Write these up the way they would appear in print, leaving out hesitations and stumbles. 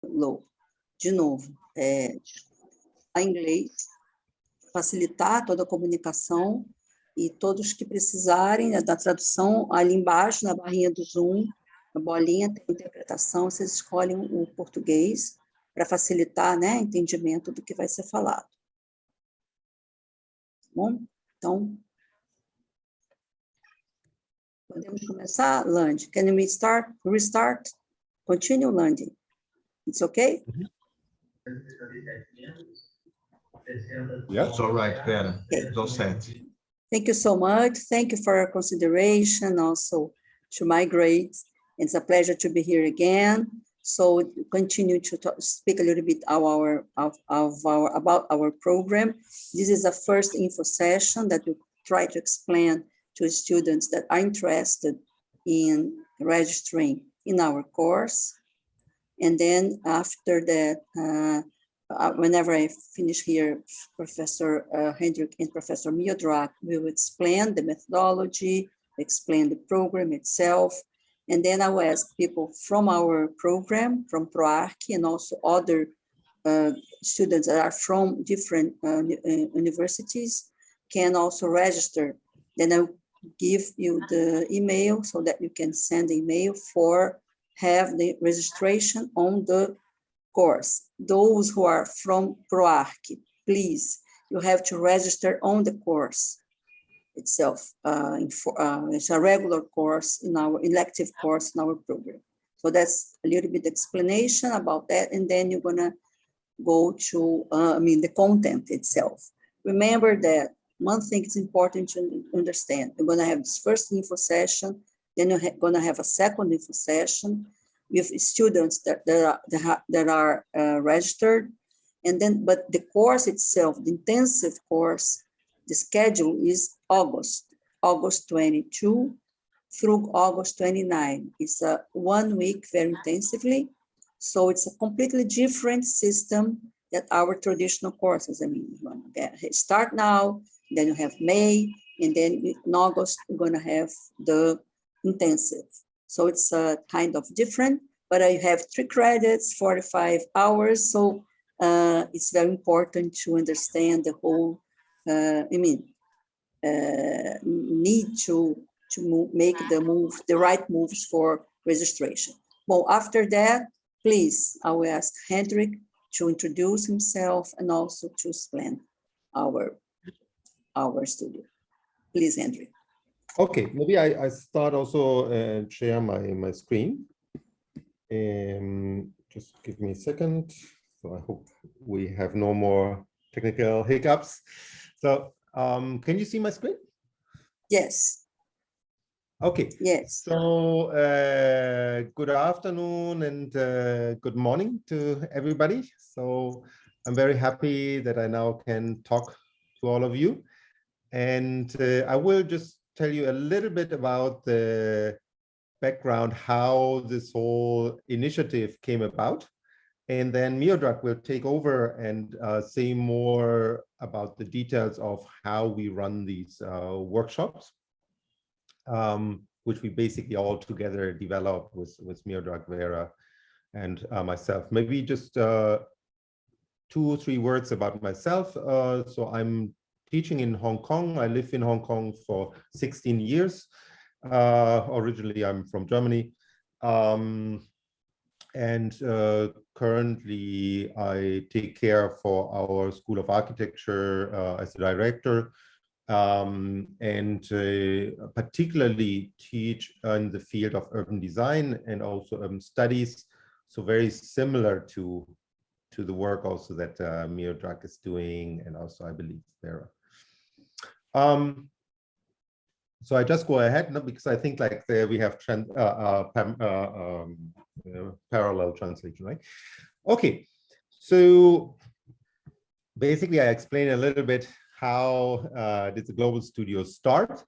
low. De novo, a inglês, facilitar toda a comunicação e todos que precisarem da tradução, ali embaixo, na barrinha do Zoom, a bolinha tem interpretação, vocês escolhem o português para facilitar, né, o entendimento do que vai ser falado. Tá bom? Então, podemos começar, Land? Can we restart? Continue, Land. It's okay? Yeah, it's all right, Vera. Okay. It's all set. Thank you so much. Thank you for your consideration, also to my grades. It's a pleasure to be here again. So continue to speak a little bit about our program. This is a first info session that we try to explain to students that are interested in registering in our course. And then after that, whenever I finish here, Professor Hendrik and Professor Mitroshinovic will explain the methodology, explain the program itself, and then I will ask people from our program, from PROARQ, and also other students that are from different universities can also register. Then I'll give you the email so that you can send the email for have the registration on the course. Those who are from PROARQ, please, you have to register on the course itself. It's a regular course in our elective course in our program. So that's a little bit explanation about that, and then you're gonna go to, the content itself. Remember that one thing is important to understand. You're gonna have this first info session, then you're gonna have a second info session with students that are registered, and then, but the course itself, the intensive course, the schedule is August 22 through August 29. It's a 1 week very intensively. So it's a completely different system that our traditional courses. I mean, you're gonna start now, then you have May, and then in August, you're gonna have the intensive. So it's a kind of different, but I have 3 credits, 45 hours. So it's very important to understand the whole, need to make the right moves for registration. Well, after that, please, I will ask Hendrik to introduce himself and also to explain our studio. Please, Hendrik. Okay, maybe I start also and share my screen. Just give me a second. So I hope we have no more technical hiccups. So can you see my screen? Yes. Okay. Yes. So good afternoon and good morning to everybody. So I'm very happy that I now can talk to all of you. And I will just tell you a little bit about the background, how this whole initiative came about. And then Mitroshinovic will take over and say more about the details of how we run these workshops, which we basically all together develop with Mitroshinovic, Vera, and myself. Maybe just 2 or 3 words about myself. So I'm teaching in Hong Kong. I live in Hong Kong for 16 years. Originally, I'm from Germany. And currently, I take care for our School of Architecture as a director, and particularly teach in the field of urban design and also urban studies. So very similar to the work also that Mitroshinovic is doing, and also I believe Vera. So I just go ahead now because I think like we have parallel translation, right? Okay, so basically I explain a little bit how did the Global Studio start.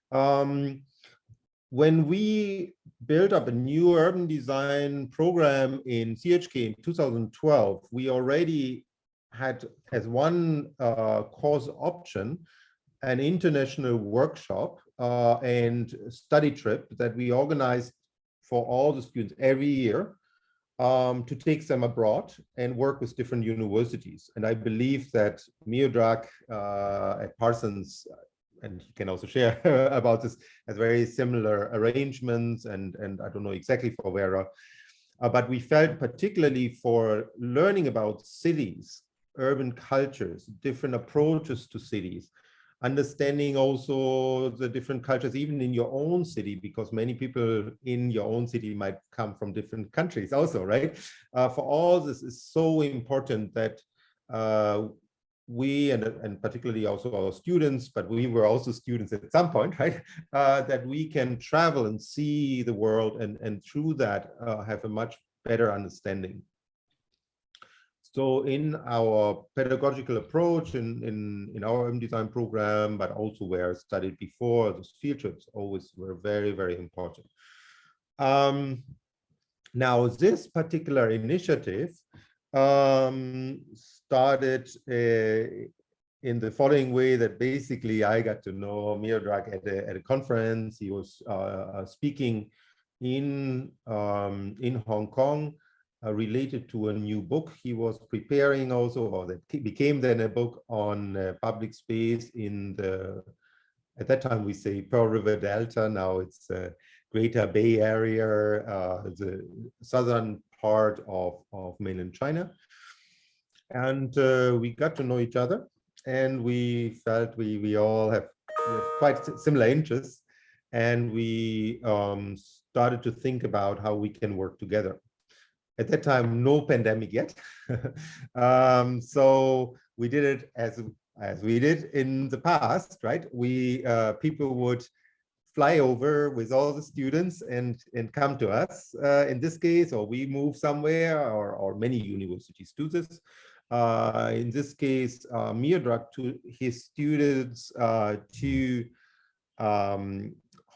When we built up a new urban design program in CHK in 2012, we already had as one course option an international workshop and study trip that we organized for all the students every year to take them abroad and work with different universities. And I believe that Miodrag at Parsons, and he can also share about this, has very similar arrangements, and I don't know exactly for Vera, but we felt particularly for learning about cities, urban cultures, different approaches to cities, understanding also the different cultures, even in your own city, because many people in your own city might come from different countries also, right? For all this is so important that we, and particularly also our students, but we were also students at some point, right? That we can travel and see the world, and through that have a much better understanding. So in our pedagogical approach, in our design program, but also where I studied before, those field trips always were very, very important. Now, this particular initiative started in the following way, that basically I got to know Miodrag at a conference. He was speaking in Hong Kong, related to a new book he was preparing also, or that became then a book on public space in the, at that time we say Pearl River Delta, now it's Greater Bay Area, the southern part of mainland China. And we got to know each other, and we felt we all have quite similar interests, and we started to think about how we can work together. At that time, no pandemic yet. So we did it as we did in the past, right? We people would fly over with all the students and come to us in this case, or we move somewhere, or many universities do this. In this case, Miodrag to his students to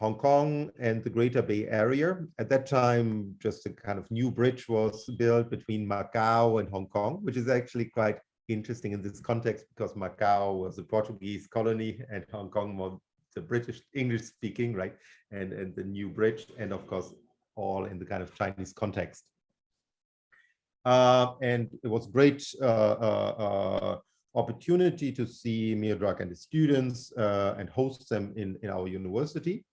Hong Kong and the Greater Bay Area. At that time, just a kind of new bridge was built between Macau and Hong Kong, which is actually quite interesting in this context, because Macau was a Portuguese colony and Hong Kong was the British English speaking, right? And the new bridge, and of course, all in the kind of Chinese context. And it was great opportunity to see Miodrag and his students and host them in our university.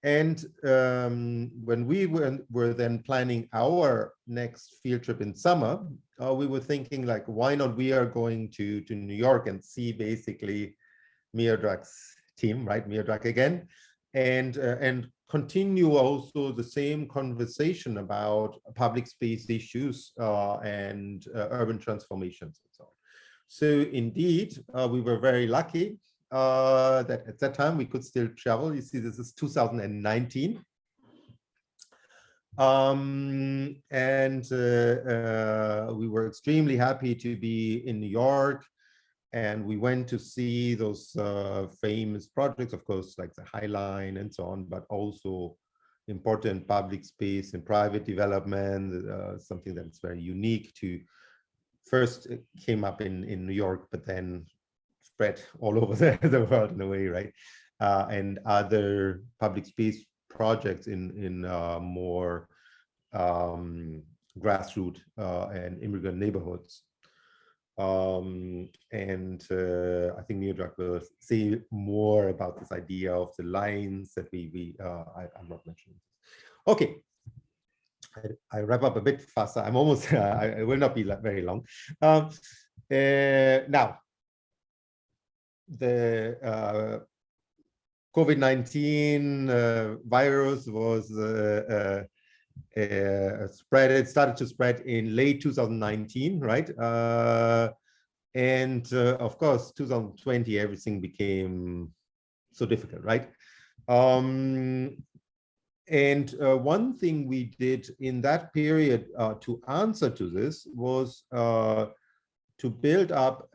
And when we were then planning our next field trip in summer, we were thinking like, why not we are going to New York and see basically Miodrag's team, right? Miodrag again, and continue also the same conversation about public space issues and urban transformations and so on. So indeed, we were very lucky that at that time we could still travel. You see, this is 2019. We were extremely happy to be in New York, and we went to see those famous projects, of course, like the High Line and so on, but also important public space and private development, something that's very unique to, first it came up in New York, but then spread all over the world in a way, right? And other public space projects in more grassroots and immigrant neighborhoods. I think Miodrag will say more about this idea of the lines that I'm not mentioning. Okay. I wrap up a bit faster. I'm almost, I will not be very long. Now, the COVID-19 virus was spread. It started to spread in late 2019, right? Of course, 2020, everything became so difficult, right? One thing we did in that period to answer to this was to build up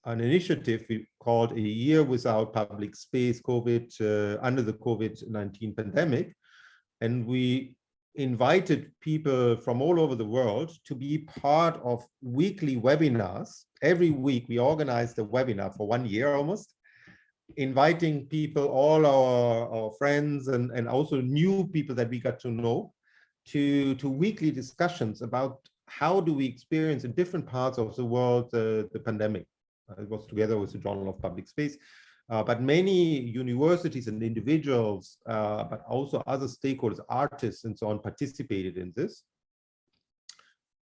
an initiative we called A Year Without Public Space under the COVID-19 pandemic. And we invited people from all over the world to be part of weekly webinars. Every week we organized a webinar for 1 year almost, inviting people, all our friends and also new people that we got to know, to weekly discussions about how do we experience in different parts of the world the pandemic. It was together with the Journal of Public Space, but many universities and individuals, but also other stakeholders, artists and so on, participated in this.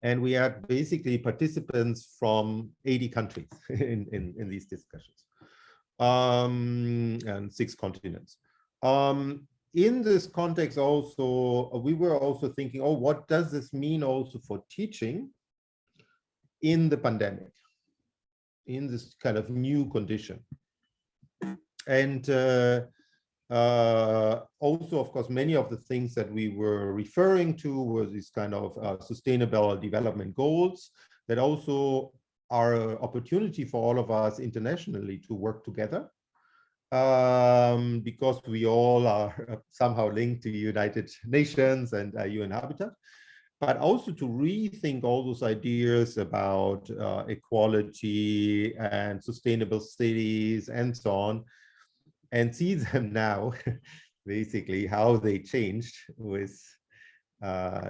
And we had basically participants from 80 countries in these discussions, and 6 continents. In this context also, we were also thinking, oh, what does this mean also for teaching in the pandemic, in this kind of new condition? And also, of course, many of the things that we were referring to were these kind of sustainable development goals that also are an opportunity for all of us internationally to work together, because we all are somehow linked to United Nations and UN Habitat, but also to rethink all those ideas about equality and sustainable cities and so on, and see them now, basically, how they changed with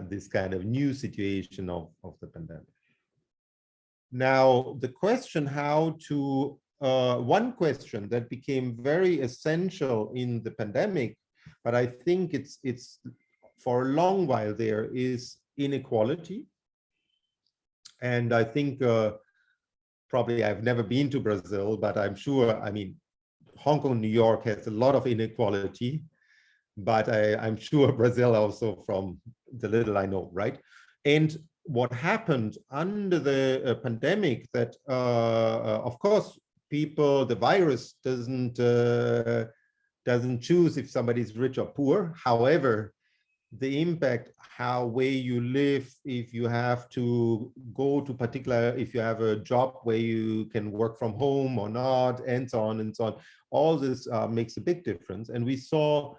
this kind of new situation of the pandemic. Now, the question how to, one question that became very essential in the pandemic, but I think it's for a long while there, is inequality. And I think probably I've never been to Brazil, but I'm sure, I mean, Hong Kong, New York has a lot of inequality, but I'm sure Brazil also, from the little I know, right? And what happened under the pandemic, that of course people, the virus doesn't choose if somebody's rich or poor. However, the impact, how way you live, if you have to go to particular, if you have a job where you can work from home or not, and so on and so on, all this makes a big difference. And we saw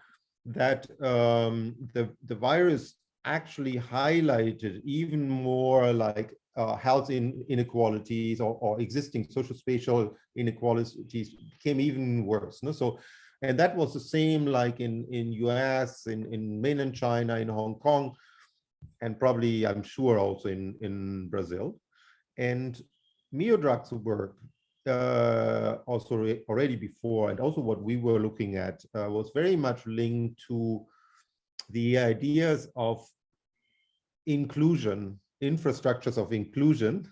that the virus actually highlighted even more like health inequalities or existing social spatial inequalities became even worse. No? So, and that was the same like in US, in mainland China, in Hong Kong, and probably, I'm sure, also in Brazil. And Miodrag's work also already before, and also what we were looking at was very much linked to the ideas of inclusion, infrastructures of inclusion,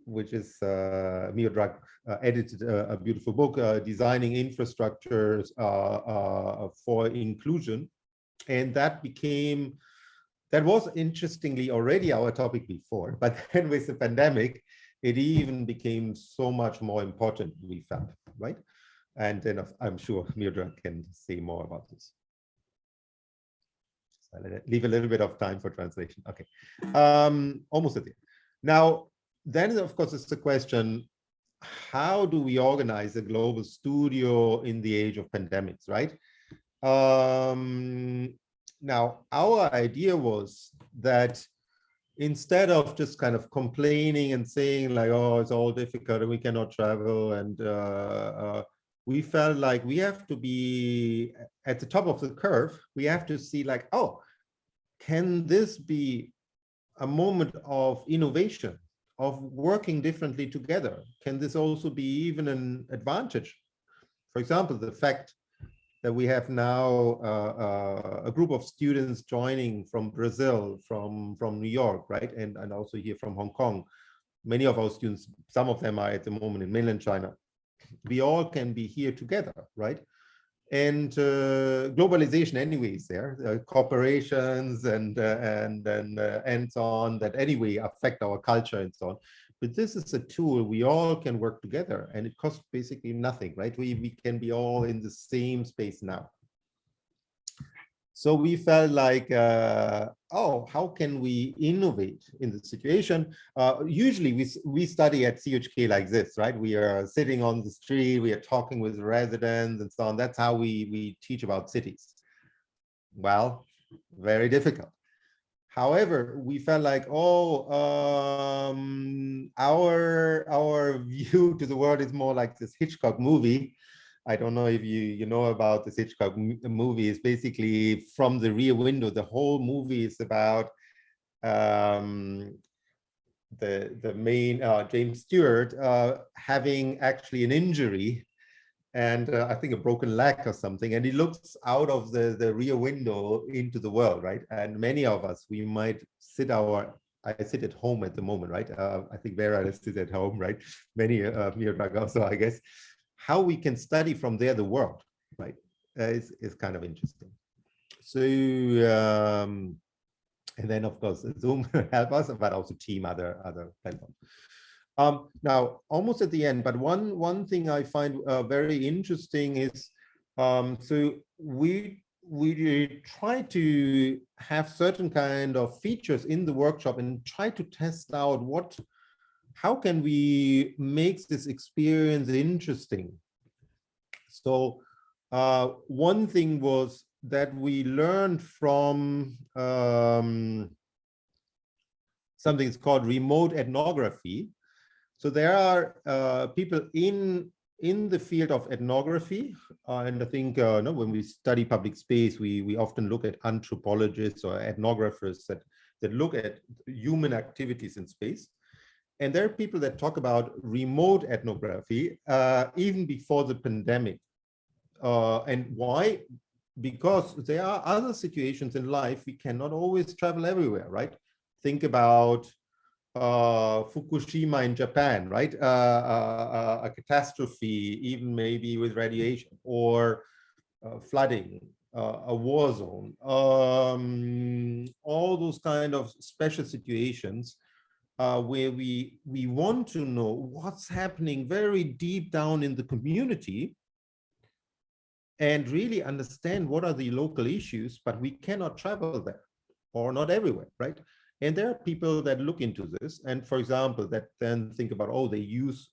which is Miodrag edited a beautiful book, Designing Infrastructures for Inclusion. And that became, that was interestingly already our topic before, but then with the pandemic, it even became so much more important, we felt, right? And then I'm sure Miodrag can say more about this. So I'll leave a little bit of time for translation. Okay, almost at the end. Now, then of course, it's the question, how do we organize a global studio in the age of pandemics, right? Now, our idea was that instead of just kind of complaining and saying like, oh, it's all difficult and we cannot travel, and we felt like we have to be at the top of the curve. We have to see like, oh, can this be a moment of innovation, of working differently together? Can this also be even an advantage? For example, the fact that we have now a group of students joining from Brazil, from New York, right? And also here from Hong Kong. Many of our students, some of them are at the moment in mainland China. We all can be here together, right? And globalization anyways there, corporations and so on, that anyway affect our culture and so on. But this is a tool we all can work together, and it costs basically nothing, right? We can be all in the same space now. So we felt like, oh, how can we innovate in the situation? Usually we study at CHK like this, right? We are sitting on the street, we are talking with residents and so on. That's how we teach about cities. Well, very difficult. However, we felt like, oh, our view to the world is more like this Hitchcock movie, I don't know if you know about the Hitchcock movie. It's basically from the rear window. The whole movie is about the main James Stewart having actually an injury, and I think a broken leg or something, and he looks out of the rear window into the world, right? And many of us, we might I sit at home at the moment, right? I think Vera sits at home, right? Many me also, I guess. How we can study from there the world, right? Is kind of interesting. So and then of course Zoom help us, but also Team, other platforms. Now, almost at the end, but one thing I find very interesting is, so we try to have certain kind of features in the workshop and try to test out how can we make this experience interesting. So one thing was that we learned from something that's called remote ethnography. So there are people in the field of ethnography, and I think when we study public space, we often look at anthropologists or ethnographers that look at human activities in space. And there are people that talk about remote ethnography even before the pandemic. And why? Because there are other situations in life we cannot always travel everywhere, right? Think about Fukushima in Japan, right? A catastrophe, even maybe with radiation, or flooding, a war zone, all those kind of special situations where we want to know what's happening very deep down in the community and really understand what are the local issues, but we cannot travel there or not everywhere, right? And there are people that look into this, and for example, that then think about, oh,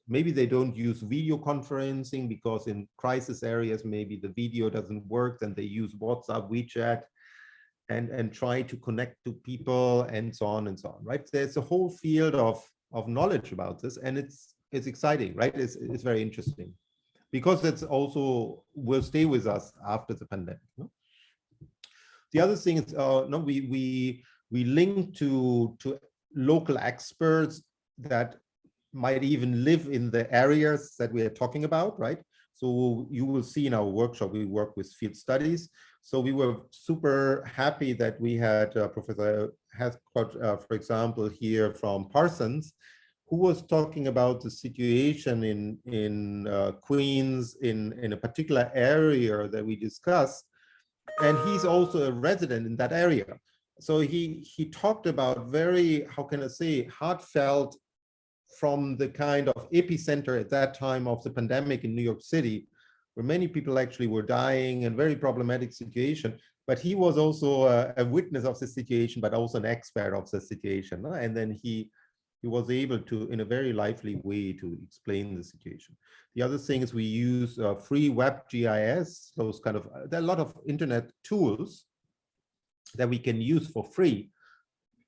maybe they don't use video conferencing because in crisis areas, maybe the video doesn't work, then they use WhatsApp, WeChat, and try to connect to people and so on, right? There's a whole field of knowledge about this, and it's exciting, right? It's very interesting because it's also will stay with us after the pandemic. No? The other thing is, we link to local experts that might even live in the areas that we are talking about, right? So you will see in our workshop, we work with field studies. So we were super happy that we had Professor Hathcock, for example, here from Parsons, who was talking about the situation in Queens, in a particular area that we discussed. And he's also a resident in that area. So he talked about very, how can I say, heartfelt from the kind of epicenter at that time of the pandemic in New York City, where many people actually were dying and very problematic situation. But he was also a witness of the situation, but also an expert of the situation. And then he was able to, in a very lively way, to explain the situation. The other thing is we use free web GIS, those kind of, there are a lot of internet tools that we can use for free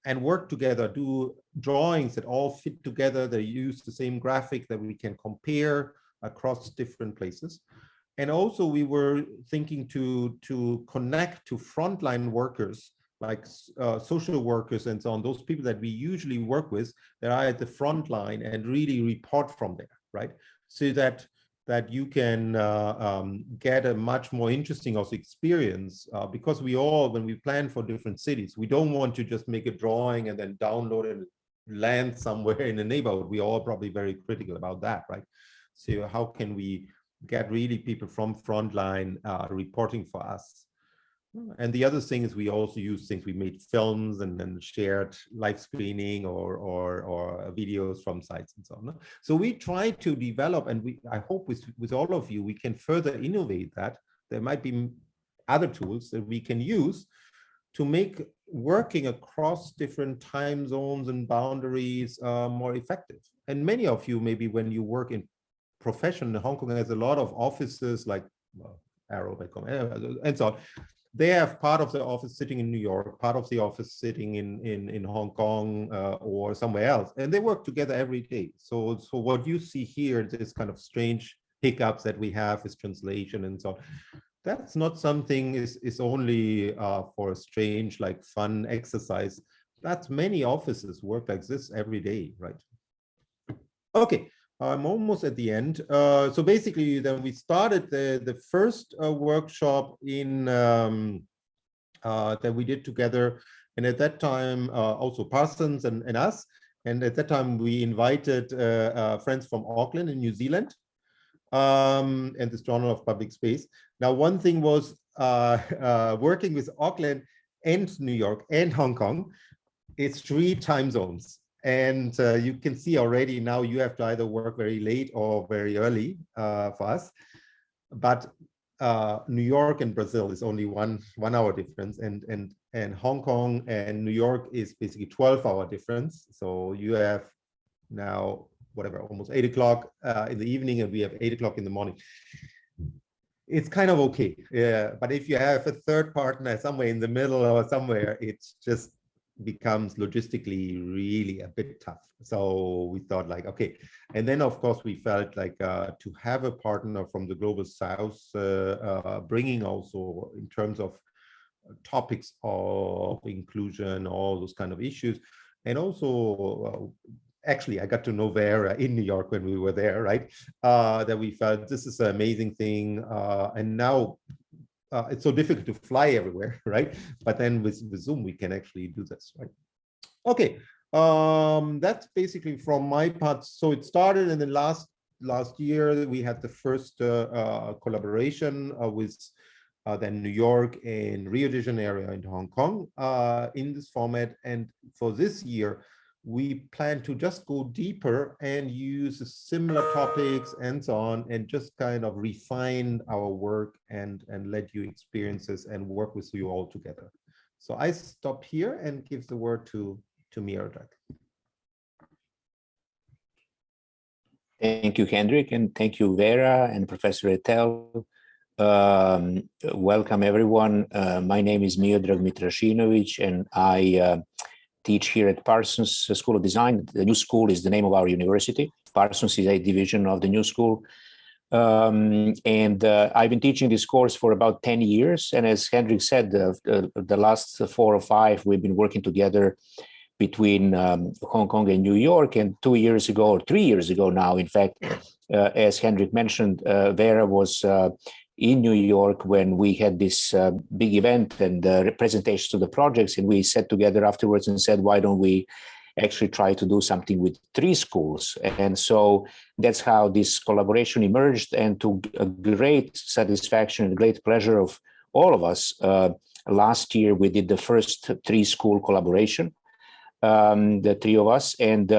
and work together, do drawings that all fit together. They use the same graphic that we can compare across different places. And also we were thinking to connect to frontline workers, like social workers and so on, those people that we usually work with that are at the front line and really report from there, right? So that you can get a much more interesting also experience because we all, when we plan for different cities, we don't want to just make a drawing and then download it and land somewhere in a neighborhood. We are all probably very critical about that, right? So how can we get really people from frontline reporting for us? And the other thing is we also use things, we made films and then shared live screening or videos from sites and so on. So we try to develop, and I hope with all of you, we can further innovate that. There might be other tools that we can use to make working across different time zones and boundaries more effective. And many of you, maybe when you work in profession, Hong Kong has a lot of offices like Arrow, and so on. They have part of the office sitting in New York, part of the office sitting in Hong Kong or somewhere else, and they work together every day. So what you see here, this kind of strange hiccups that we have with translation and so on. That's not something is only for a strange, like fun exercise. That's many offices work like this every day, right? Okay, I'm almost at the end. So basically, then we started the first workshop in that we did together, and at that time also Parsons and us. And at that time we invited friends from Auckland in New Zealand, and this Journal of Public Space. Now, one thing was working with Auckland and New York and Hong Kong. It's 3 time zones. And you can see already now you have to either work very late or very early for us. But New York and Brazil is only one hour difference, and Hong Kong and New York is basically 12-hour difference. So you have now whatever, almost 8 o'clock in the evening, and we have 8 o'clock in the morning. It's kind of okay, yeah. But if you have a third partner somewhere in the middle or somewhere, it just becomes logistically really a bit tough. So we thought like, okay. And then of course we felt like to have a partner from the global south, bringing also in terms of topics of inclusion, all those kind of issues. And also, actually, I got to know Vera in New York when we were there, right? That we felt this is an amazing thing. And now it's so difficult to fly everywhere, right? But then with Zoom, we can actually do this, right? Okay, that's basically from my part. So it started in the last year. We had the first collaboration with then New York and Rio de Janeiro and Hong Kong in this format. And for this year, we plan to just go deeper and use similar topics and so on, and just kind of refine our work and let you experience this and work with you all together. So I stop here and give the word to Miroslav. Thank you, Hendrik, and thank you, Vera and Professor Etel. Welcome, everyone. My name is Miodrag Mitroshinovic, and I teach here at Parsons School of Design. The New School is the name of our university. Parsons is a division of the New School. I've been teaching this course for about 10 years. And as Hendrik said, the last 4 or 5, we've been working together between Hong Kong and New York. And 2 years ago, or 3 years ago now, in fact, as Hendrik mentioned, Vera was in New York when we had this big event and presentations to the projects, and we sat together afterwards and said, why don't we actually try to do something with 3 schools? And so that's how this collaboration emerged, and to a great satisfaction and great pleasure of all of us, last year we did the first 3-school collaboration, the 3 of us, and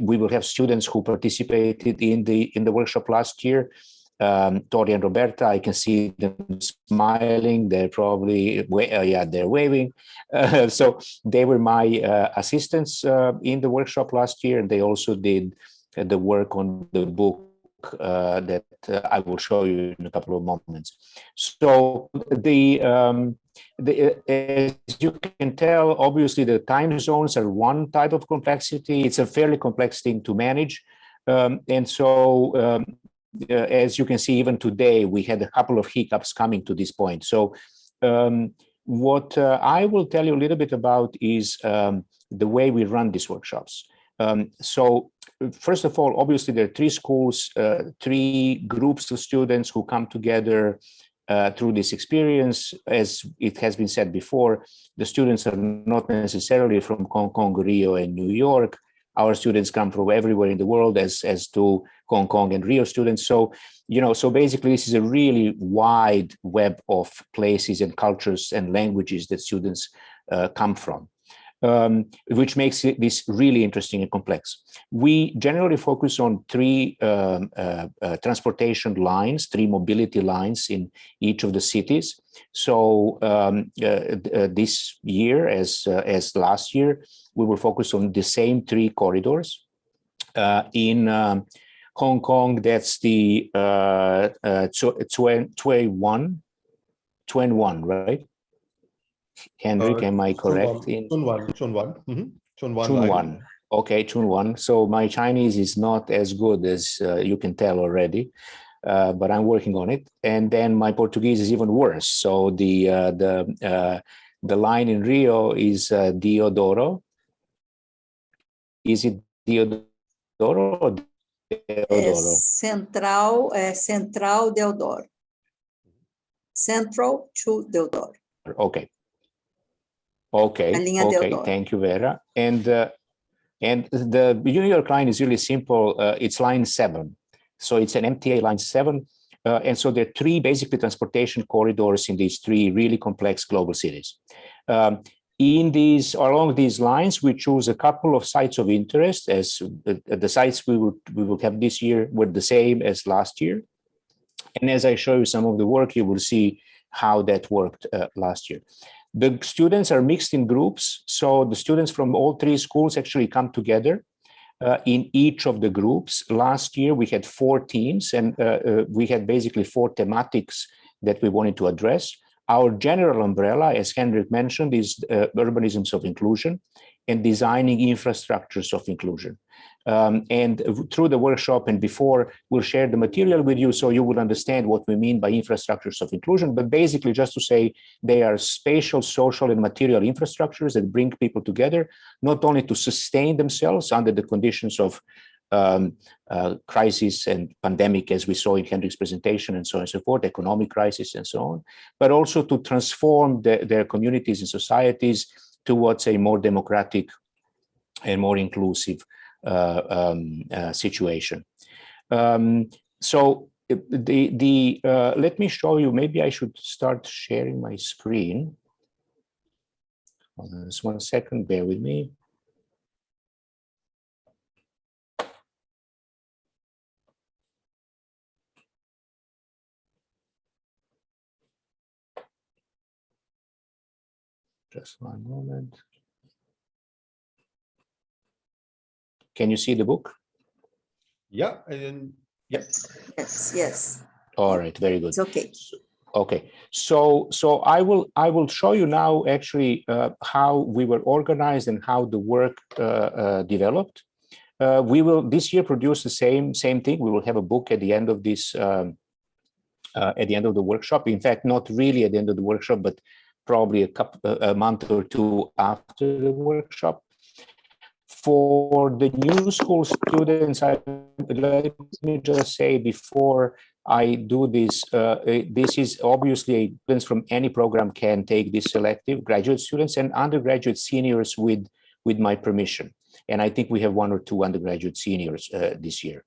we will have students who participated in the workshop last year. Tori and Roberta, I can see them smiling. They're probably, they're waving. So they were my assistants in the workshop last year, and they also did the work on the book that I will show you in a couple of moments. So as you can tell, obviously the time zones are one type of complexity. It's a fairly complex thing to manage, and so. As you can see, even today, we had a couple of hiccups coming to this point. So what I will tell you a little bit about is the way we run these workshops. So first of all, obviously, there are 3 schools, 3 groups of students who come together through this experience. As it has been said before, the students are not necessarily from Hong Kong, Rio, and New York. Our students come from everywhere in the world, as do Hong Kong and Rio students. So, so basically this is a really wide web of places and cultures and languages that students come from, which makes this really interesting and complex. We generally focus on 3 transportation lines, 3 mobility lines in each of the cities. So this year, as last year, we will focus on the same 3 corridors. In Hong Kong, that's the Tsuen Wan, right? Hendrik, am I correct? Chun Wan. Okay, Chun Wan. So my Chinese is not as good as you can tell already. but I'm working on it. And then my Portuguese is even worse. So the line in Rio is Diodoro. Is it Diodoro or Deodoro? Central Deodoro. Central to Deodoro. Okay. Okay. Deodoro. Thank you, Vera. And the New York line is really simple. It's line 7. So it's an MTA line 7. And so there are 3 basically transportation corridors in these 3 really complex global cities. Along these lines, we choose a couple of sites of interest, as the sites we will have this year were the same as last year. And as I show you some of the work, you will see how that worked last year. The students are mixed in groups. So the students from all 3 schools actually come together in each of the groups. Last year, we had 4 teams, and we had basically 4 thematics that we wanted to address. Our general umbrella, as Henrik mentioned, is urbanisms of inclusion and designing infrastructures of inclusion. And through the workshop and before, we'll share the material with you so you will understand what we mean by infrastructures of inclusion. But basically, just to say, they are spatial, social, and material infrastructures that bring people together, not only to sustain themselves under the conditions of crisis and pandemic, as we saw in Henrik's presentation, and so on and so forth, economic crisis and so on, but also to transform their communities and societies towards a more democratic and more inclusive situation. So let me show you, maybe I should start sharing my screen. Hold on just 1 second, bear with me. Just 1 moment. Can you see the book? Yeah, and yes. Yes. All right, very good. It's okay. Okay, so I will show you now actually how we were organized and how the work developed. We will this year produce the same thing. We will have a book at the end of this at the end of the workshop. In fact, not really at the end of the workshop, but probably a month or 2 after the workshop. For the new school students, let me just say before I do this, this is obviously students from any program can take this selective, graduate students and undergraduate seniors with my permission. And I think we have 1 or 2 undergraduate seniors this year.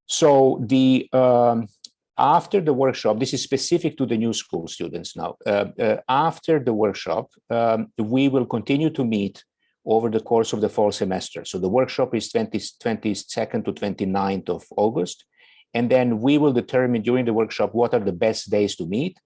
So after the workshop, this is specific to the new school students now. After the workshop, we will continue to meet over the course of the fall semester. So the workshop is 22nd to 29th of August. And then we will determine during the workshop what are the best days to meet.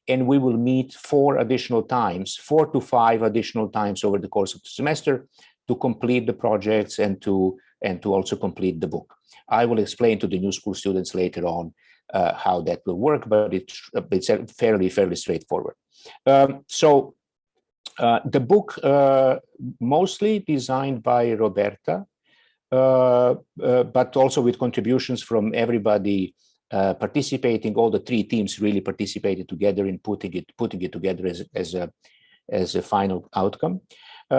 And we will meet 4 additional times, 4 to 5 additional times over the course of the semester to complete the projects and to also complete the book. I will explain to the new school students later on how that will work, but it's fairly straightforward. The book, mostly designed by Roberta, but also with contributions from everybody participating. All the 3 teams really participated together in putting it together as a final outcome.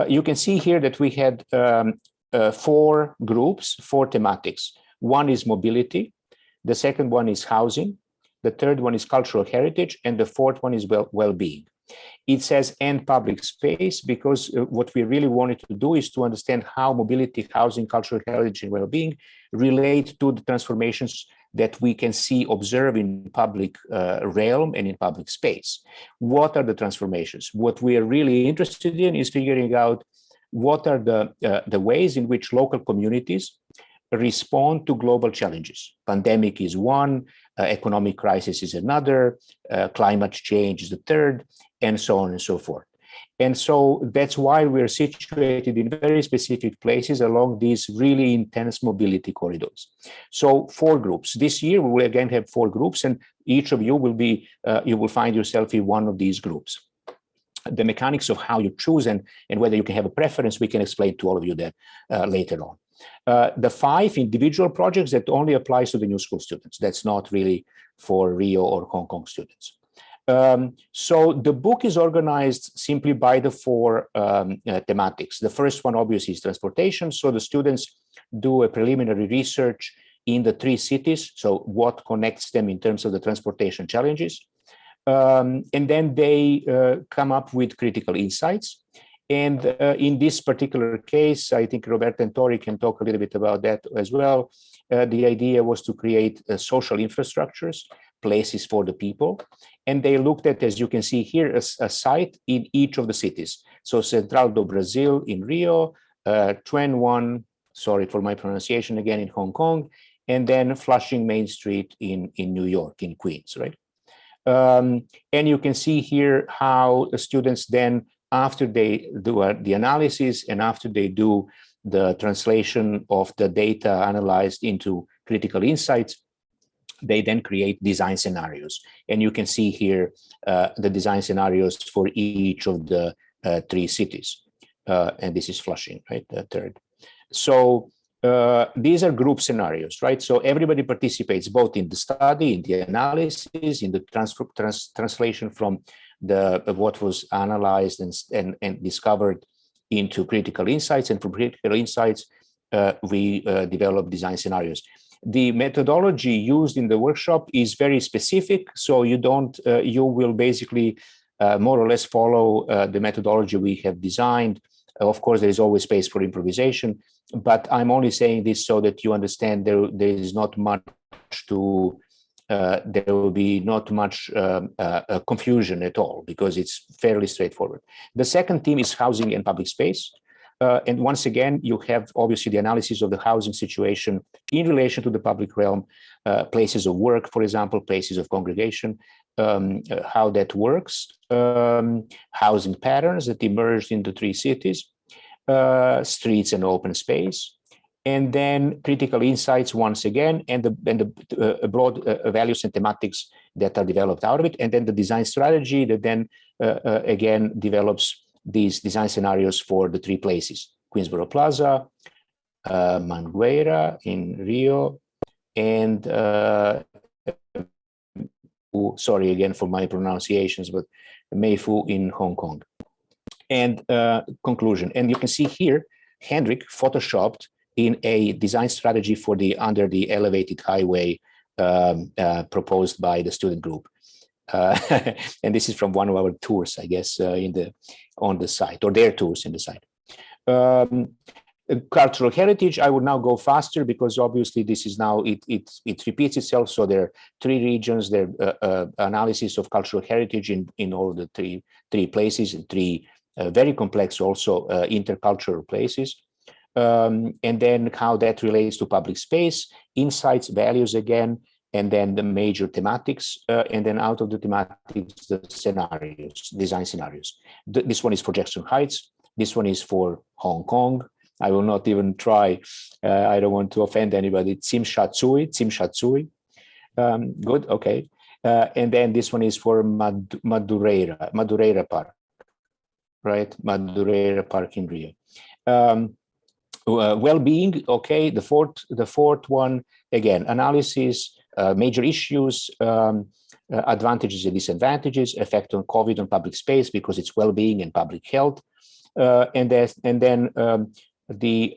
You can see here that we had 4 groups, 4 thematics. One is mobility, the second one is housing, the third one is cultural heritage, and the 4th one is well-being. It says and public space because what we really wanted to do is to understand how mobility, housing, cultural heritage, and well-being relate to the transformations that we can see, observe in public realm and in public space. What are the transformations? What we are really interested in is figuring out what are the ways in which local communities respond to global challenges. Pandemic is one, economic crisis is another, climate change is the third, and so on and so forth. And so that's why we're situated in very specific places along these really intense mobility corridors. So 4 groups. This year, we will again have 4 groups, and each of you will be, you will find yourself in one of these groups. The mechanics of how you choose and whether you can have a preference, we can explain to all of you that later on. The 5 individual projects, that only applies to the New School students. That's not really for Rio or Hong Kong students. So the book is organized simply by the 4 thematics. The first one, obviously, is transportation. So the students do a preliminary research in the 3 cities. So what connects them in terms of the transportation challenges. And then they come up with critical insights. And in this particular case, I think Roberta and Tori can talk a little bit about that as well. The idea was to create social infrastructures, places for the people. And they looked at, as you can see here, a site in each of the cities. So Central do Brasil in Rio, Tuen Wan, sorry for my pronunciation again, in Hong Kong, and then Flushing Main Street in New York, in Queens, right? And you can see here how the students then, after they do the analysis and after they do the translation of the data analyzed into critical insights, they then create design scenarios. And you can see here the design scenarios for each of the 3 cities. And this is Flushing, right, the third. So these are group scenarios, right? So everybody participates both in the study, in the analysis, in the translation from what was analyzed and discovered into critical insights. And from critical insights, we develop design scenarios. The methodology used in the workshop is very specific, so you will basically more or less follow the methodology we have designed. Of course, there is always space for improvisation, but I'm only saying this so that you understand there is not much to, there will be not much confusion at all, because it's fairly straightforward. The second theme is housing and public space. And once again, you have obviously the analysis of the housing situation in relation to the public realm, places of work, for example, places of congregation, how that works, housing patterns that emerged in the 3 cities, streets and open space, and then critical insights once again, and the broad values and thematics that are developed out of it, and then the design strategy that then again develops these design scenarios for the 3 places: Queensboro Plaza, Mangueira in Rio, and sorry again for my pronunciations, but Meifu in Hong Kong. And conclusion. And you can see here, Hendrik photoshopped in a design strategy for the under the elevated highway proposed by the student group. And this is from one of our tours, I guess, on the site, or their tours in the site. Cultural heritage, I would now go faster because obviously this is now, it repeats itself. So there are 3 regions, there analysis of cultural heritage in all the three places, and 3 very complex also intercultural places. And then how that relates to public space, insights, values again, and then the major thematics, and then out of the thematics, the scenarios, design scenarios. This one is for Jackson Heights. This one is for Hong Kong. I will not even try. I don't want to offend anybody. Tsim Sha Tsui. Good, okay. And then this one is for Madureira Park, right? Madureira Park in Rio. Well-being, okay. The fourth one, again, analysis, major issues, advantages and disadvantages, effect on COVID on public space because it's well-being and public health, and then the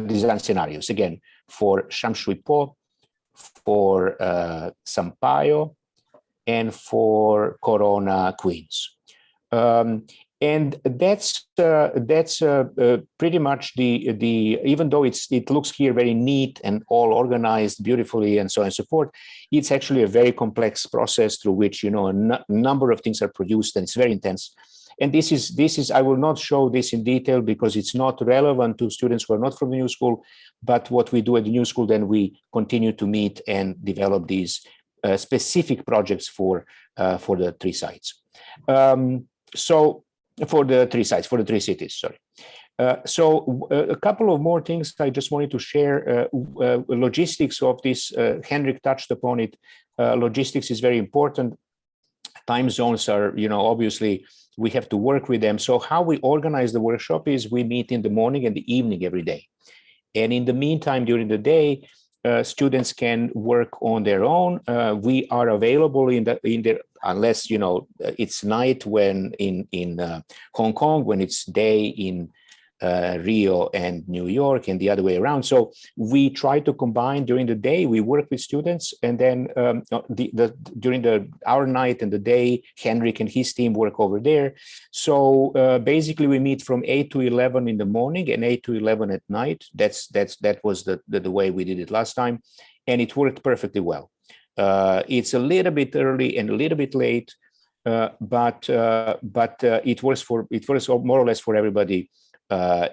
design scenarios again for Sham Shui Po, for Sampaio, and for Corona Queens. And that's pretty much the even though it looks here very neat and all organized beautifully and so on and so forth, it's actually a very complex process through which, you know, a number of things are produced, and it's very intense. And this is I will not show this in detail because it's not relevant to students who are not from the New School. But what we do at the New School, then we continue to meet and develop these specific projects for the 3 sites. So for the 3 sites, for the 3 cities, sorry. So a couple of more things I just wanted to share. Logistics of this, Hendrik touched upon it. Logistics is very important. Time zones are, you know, obviously we have to work with them. So how we organize the workshop is we meet in the morning and the evening every day. And in the meantime, during the day, students can work on their own. We are available in the unless it's night when in Hong Kong, when it's day in Rio and New York, and the other way around. So we try to combine during the day. We work with students, and then during our night and the day, Henrik and his team work over there. So basically, we meet from 8 to 11 in the morning and 8 to 11 at night. That was the way we did it last time, and it worked perfectly well. It's a little bit early and a little bit late, but it works more or less for everybody.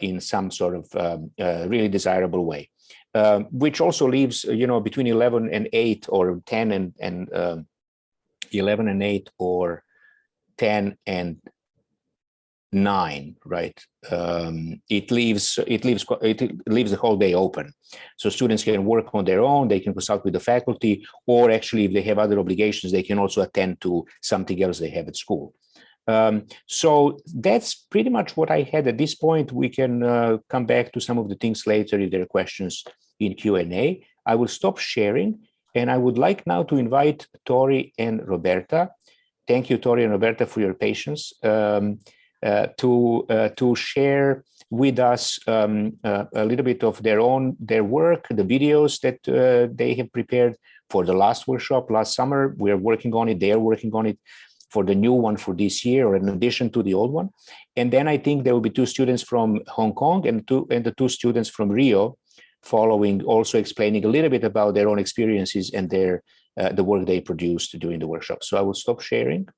In some sort of really desirable way, which also leaves, between 11 and 8 or 10 and 11 and 8 or 10 and 9, right? It leaves the whole day open, so students can work on their own. They can consult with the faculty, or actually, if they have other obligations, they can also attend to something else they have at school. So that's pretty much what I had at this point. We can come back to some of the things later if there are questions in Q&A. I will stop sharing, and I would like now to invite Tori and Roberta. Thank you, Tori and Roberta, for your patience to share with us a little bit of their work, the videos that they have prepared for the last workshop last summer. We're working on it. They are working on it for the new one for this year, or in addition to the old one. And then I think there will be 2 students from Hong Kong and the 2 students from Rio following, also explaining a little bit about their own experiences and the work they produced during the workshop. So I will stop sharing.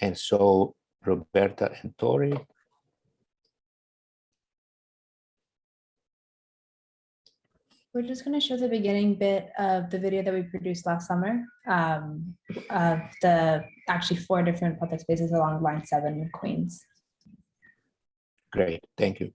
And so Roberta and Tori. We're just going to show the beginning bit of the video that we produced last summer of the actually 4 different public spaces along line 7 in Queens. Great, thank you.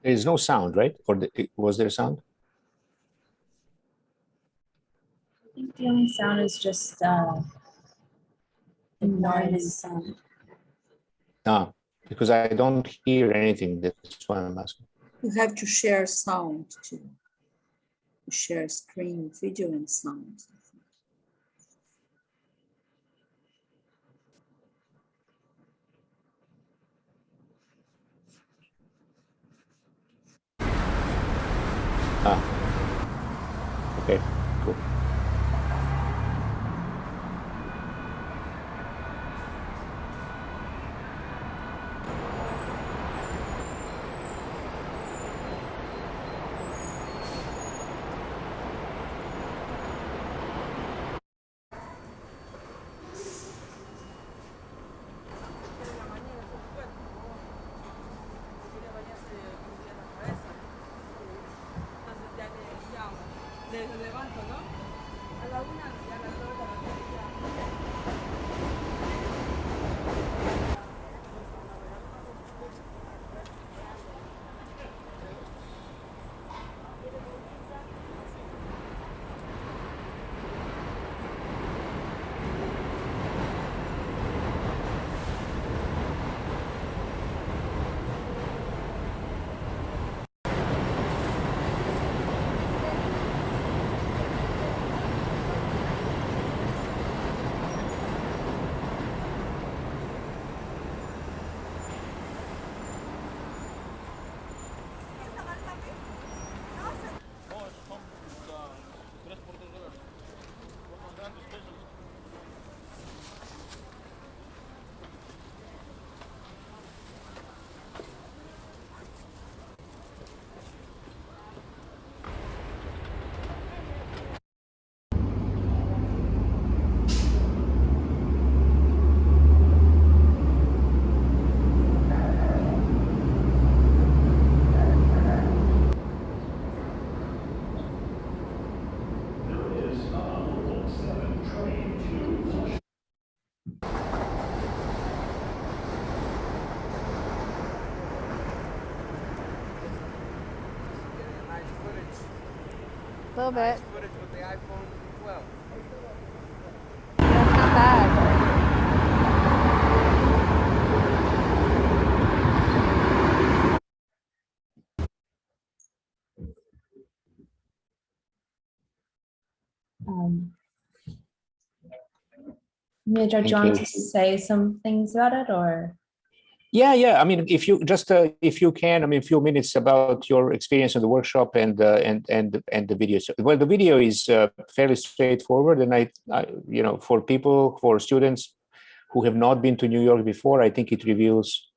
There is no sound, right? Or was there sound? I think the only sound is just the noise sound. No, because I don't hear anything. That's why I'm asking. You have to share sound too. Share screen, video, and sound. Okay, cool. A little bit. Footage with the iPhone 12. That's not bad. Mitra, do you want you. to say some things about it, or? Yeah. I mean, if you just if you can, I mean, a few minutes about your experience in the workshop and the video. Well, the video is fairly straightforward, and I for people, for students who have not been to New York before, I think it reveals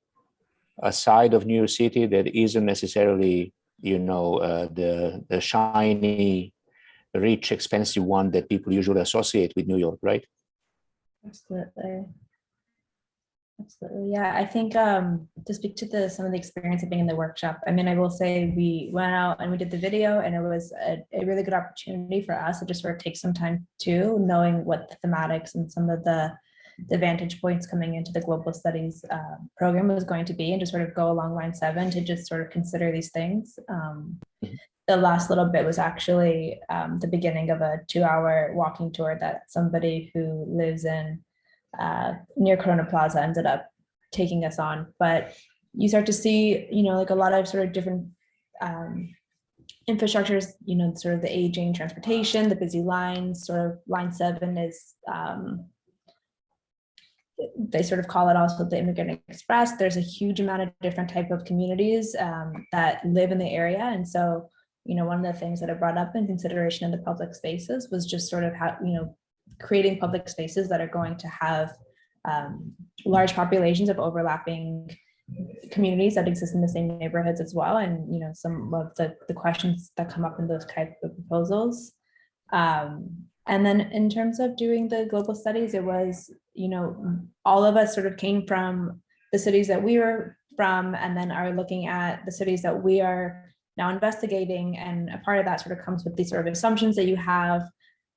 a side of New York City that isn't necessarily the shiny, rich, expensive one that people usually associate with New York, right? Absolutely. Yeah, I think to speak to some of the experience of being in the workshop, I mean, I will say we went out and we did the video, and it was a really good opportunity for us to just sort of take some time too, knowing what the thematics and some of the vantage points coming into the global studies program was going to be, and just sort of go along line 7 to just sort of consider these things. The last little bit was actually the beginning of a 2-hour walking tour that somebody who lives in near Corona Plaza ended up taking us on. But you start to see, like a lot of sort of different infrastructures, sort of the aging transportation, the busy lines. Sort of line 7 is they sort of call it also the Immigrant Express. There's a huge amount of different type of communities that live in the area, and so one of the things that I brought up in consideration in the public spaces was just sort of how creating public spaces that are going to have large populations of overlapping communities that exist in the same neighborhoods as well, and some of the questions that come up in those type of proposals. And then in terms of doing the global studies, it was, all of us sort of came from the cities that we were from, and then are looking at the cities that we are now investigating. And a part of that sort of comes with these sort of assumptions that you have,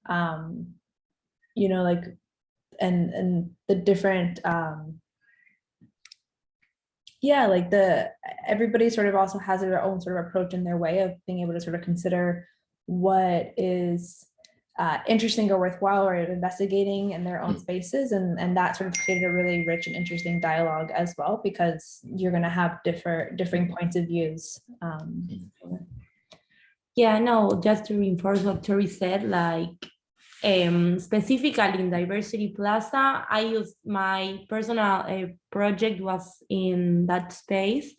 like, and the different, like everybody sort of also has their own sort of approach and their way of being able to sort of consider what is interesting or worthwhile or investigating in their own spaces, and that sort of created a really rich and interesting dialogue as well, because you're going to have differing points of views. Yeah, no, just to reinforce what Tori said, like specifically in Diversity Plaza, I used my personal project was in that space.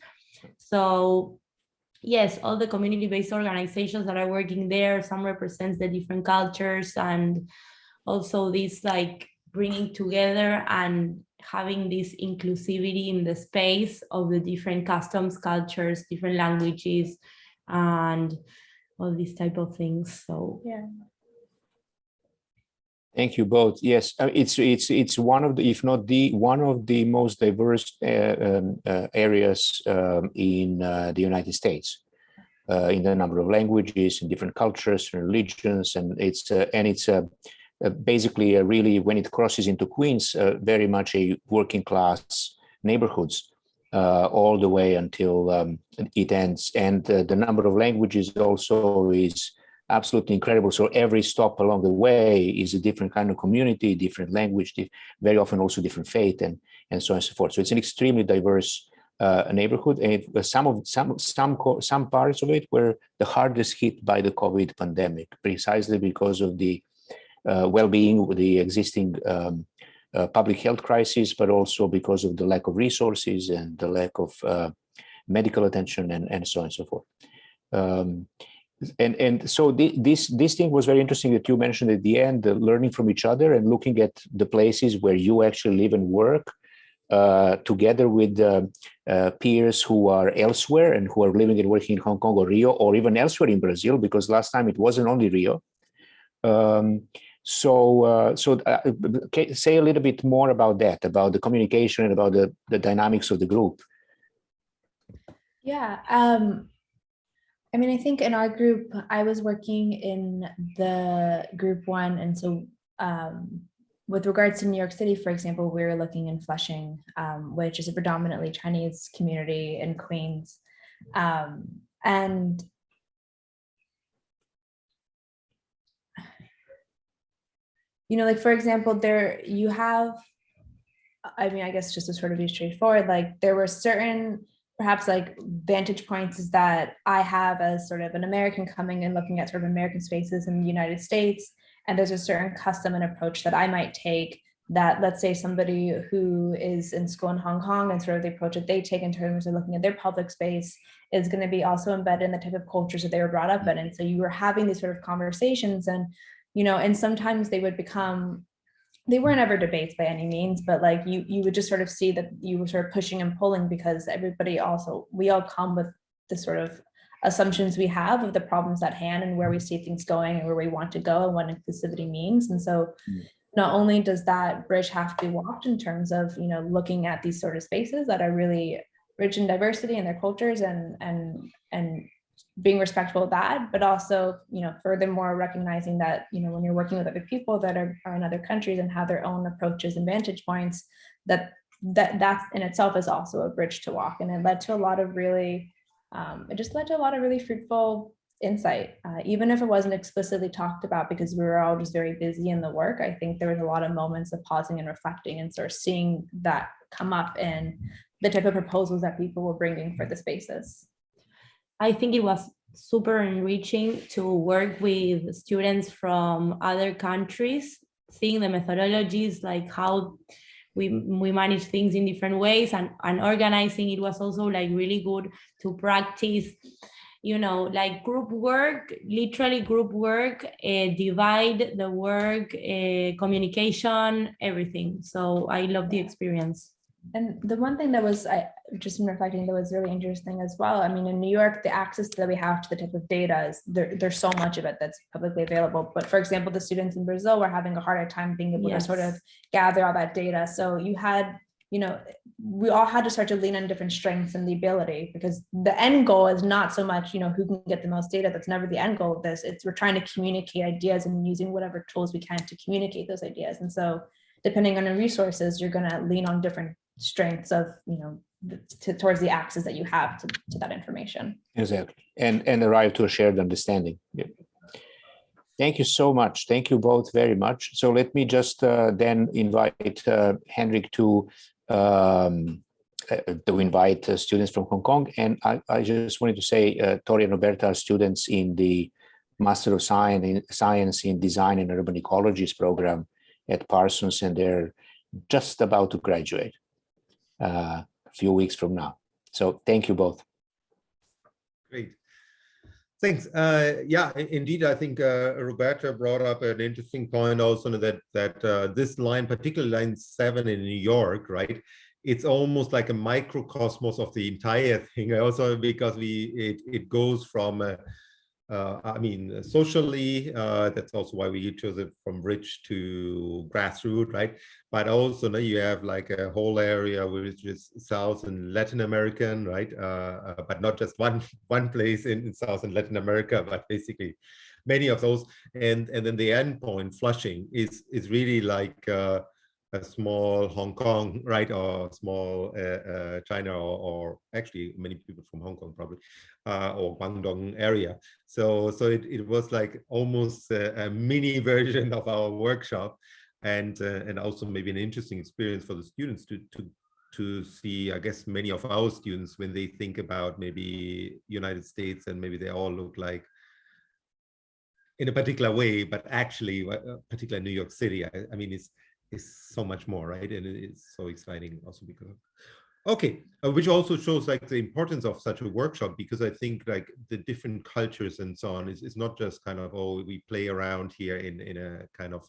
So yes, all the community-based organizations that are working there, some represents the different cultures, and also this like bringing together and having this inclusivity in the space of the different customs, cultures, different languages, and all these type of things. So Yeah. Thank you both. Yes, it's one of the, if not the one of the most diverse areas in the United States, in the number of languages and different cultures and religions, and it's basically really, when it crosses into Queens, very much a working class neighborhoods all the way until it ends, and the number of languages also is absolutely incredible. So every stop along the way is a different kind of community, different language, very often also different faith, and so on and so forth. So it's an extremely diverse neighborhood, and some parts of it were the hardest hit by the COVID pandemic, precisely because of the well-being, the existing public health crisis, but also because of the lack of resources and the lack of medical attention, and so on and so forth. And so this thing was very interesting that you mentioned at the end, learning from each other and looking at the places where you actually live and work together with peers who are elsewhere and who are living and working in Hong Kong or Rio, or even elsewhere in Brazil, because last time it wasn't only Rio. Say a little bit more about that, about the communication and about the dynamics of the group. Yeah. I mean, I think in our group, I was working in the group 1. And so with regards to New York City, for example, we were looking in Flushing, which is a predominantly Chinese community in Queens. And you know, like, for example, there you have, I mean, I guess just to sort of be straightforward, like there were certain perhaps like vantage points is that I have as sort of an American coming and looking at sort of American spaces in the United States. And there's a certain custom and approach that I might take that, let's say somebody who is in school in Hong Kong, and sort of the approach that they take in terms of looking at their public space is going to be also embedded in the type of cultures that they were brought up in. And so you were having these sort of conversations, and, you know, and sometimes they would become, they weren't ever debates by any means, but like you would just sort of see that you were sort of pushing and pulling, because everybody also, we all come with the sort of assumptions we have of the problems at hand and where we see things going and where we want to go and what inclusivity means. And so not only does that bridge have to be walked in terms of, you know, looking at these sort of spaces that are really rich in diversity in their cultures and being respectful of that, but also, you know, furthermore recognizing that, you know, when you're working with other people that are in other countries and have their own approaches and vantage points, that's in itself is also a bridge to walk. And it led to a lot of really, it just led to a lot of really fruitful insight, even if it wasn't explicitly talked about because we were all just very busy in the work. I think there was a lot of moments of pausing and reflecting and sort of seeing that come up in the type of proposals that people were bringing for the spaces. I think it was super enriching to work with students from other countries, seeing the methodologies, like how we manage things in different ways, and organizing. It was also like really good to practice, you know, like group work, literally group work, divide the work, communication, everything. So I love the experience. And the one thing that was, I just reflecting, that was really interesting as well. I mean, in New York, the access that we have to the type of data is there's so much of it that's publicly available. But for example, the students in Brazil were having a harder time being able to sort of gather all that data. So you had, you know, we all had to start to lean on different strengths and the ability, because the end goal is not so much, you know, who can get the most data. That's never the end goal of this. It's we're trying to communicate ideas and using whatever tools we can to communicate those ideas. And so depending on your resources, you're going to lean on different strengths of, you know, towards the access that you have to that information. Exactly. And arrive to a shared understanding. Yeah. Thank you so much. Thank you both very much. So let me just then invite Henrik to invite students from Hong Kong. And I just wanted to say, Tori and Roberta are students in the Master of Science in Design and Urban Ecologies program at Parsons, and they're just about to graduate a few weeks from now. So thank you both. Great. Thanks. Yeah, indeed, I think Roberta brought up an interesting point also that this line, particularly line 7 in New York, right? It's almost like a microcosmos of the entire thing. Also, because it goes from I mean, socially, that's also why we chose it from rich to grassroots, right? But also now you have like a whole area which is South and Latin American, right? But not just one place in South and Latin America, but basically many of those. And then the end point, Flushing, is really like a small Hong Kong, right, or small China, or actually many people from Hong Kong probably, or Guangdong area. So it was like almost a mini version of our workshop, and also maybe an interesting experience for the students to see, I guess, many of our students when they think about maybe United States, and maybe they all look like in a particular way, but actually, particularly New York City, I mean, it's so much more, right? And it's so exciting also because okay, which also shows like the importance of such a workshop, because I think like the different cultures and so on is not just kind of, oh, we play around here in a kind of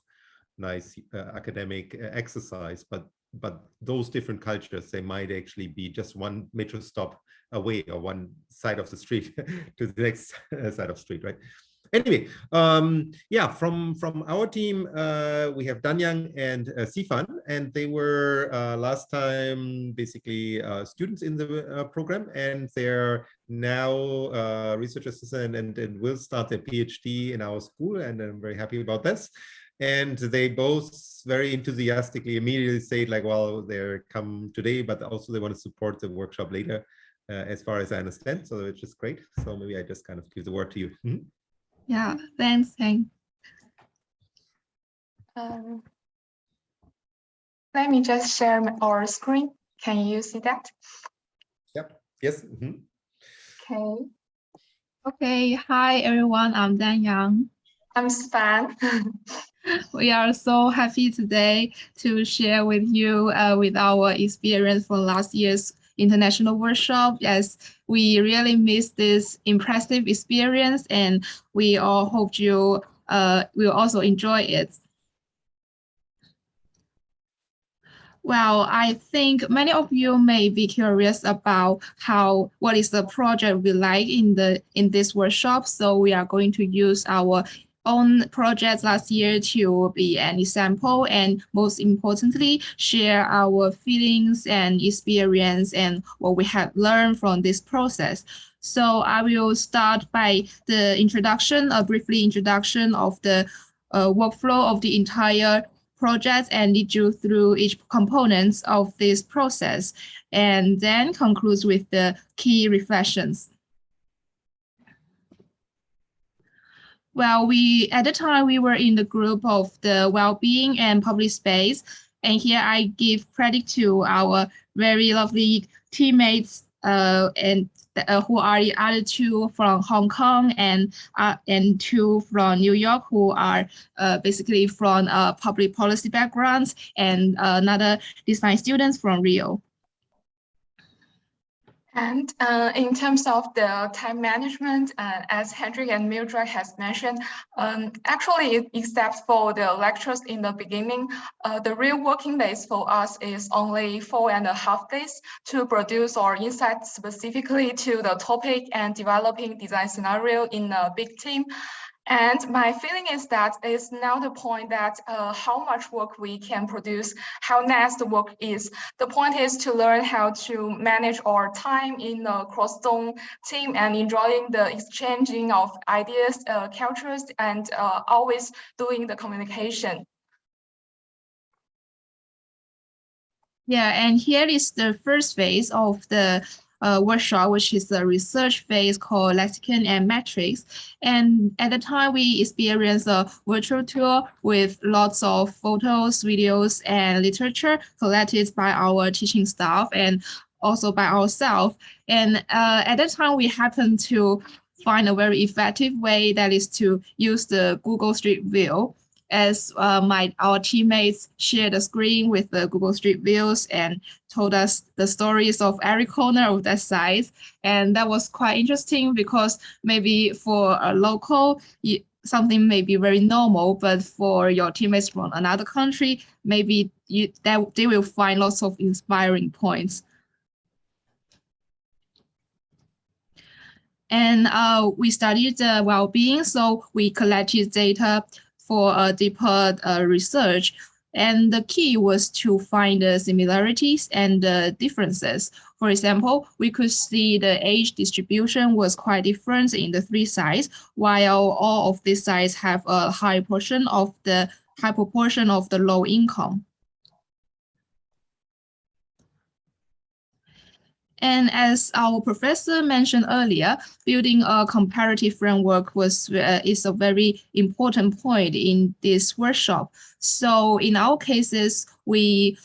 nice academic exercise, but those different cultures, they might actually be just one metro stop away, or one side of the street to the next side of the street, right? Anyway, yeah, from our team, we have Danyang and Sifan, and they were last time basically students in the program, and they're now research assistant and will start their PhD in our school, and I'm very happy about this. And they both very enthusiastically immediately said like, well, they're come today, but also they want to support the workshop later, as far as I understand. So it's just great. So maybe I just kind of give the word to you. Mm-hmm. Yeah, thanks, Hank. Let me just share our screen. Can you see that? Yep. Yes. Mm-hmm. Okay. Okay, hi everyone, I'm Danyang. I'm Span. We are so happy today to share with you with our experience from last year's international workshop, as we really missed this impressive experience, and we all hope you will also enjoy it. Well, I think many of you may be curious about what is the project we like in this workshop. So we are going to use our own projects last year to be an example, and most importantly, share our feelings and experience and what we have learned from this process. So I will start by the introduction, a briefly introduction of the workflow of the entire project and lead you through each components of this process, and then concludes with the key reflections. Well, at the time we were in the group of the well-being and public space, and here I give credit to our very lovely teammates who are the other two from Hong Kong and two from New York, who are basically from public policy backgrounds, and another design students from Rio. And in terms of the time management, as Hendrik and Mildred has mentioned, actually, except for the lectures in the beginning, the real working days for us is only 4.5 days to produce our insights specifically to the topic and developing design scenario in a big team. And my feeling is that it's now the point that how much work we can produce, how nice the work is. The point is to learn how to manage our time in a cross-zone team and enjoying the exchanging of ideas, cultures, and always doing the communication. Yeah, and here is the first phase of the workshop, which is the research phase called Lexicon and Metrics. And at the time, we experienced a virtual tour with lots of photos, videos, and literature collected by our teaching staff and also by ourselves. And at that time, we happened to find a very effective way, that is to use the Google Street View. as our teammates shared the screen with the Google Street Views and told us the stories of every corner of that site. And that was quite interesting because maybe for a local, something may be very normal, but for your teammates from another country, maybe they will find lots of inspiring points. And we studied well-being, so we collected data for a deeper research. And the key was to find the similarities and the differences. For example, we could see the age distribution was quite different in the 3 sites, while all of these sites have a high proportion of the low income. And as our professor mentioned earlier, building a comparative framework is a very important point in this workshop. So in our cases, we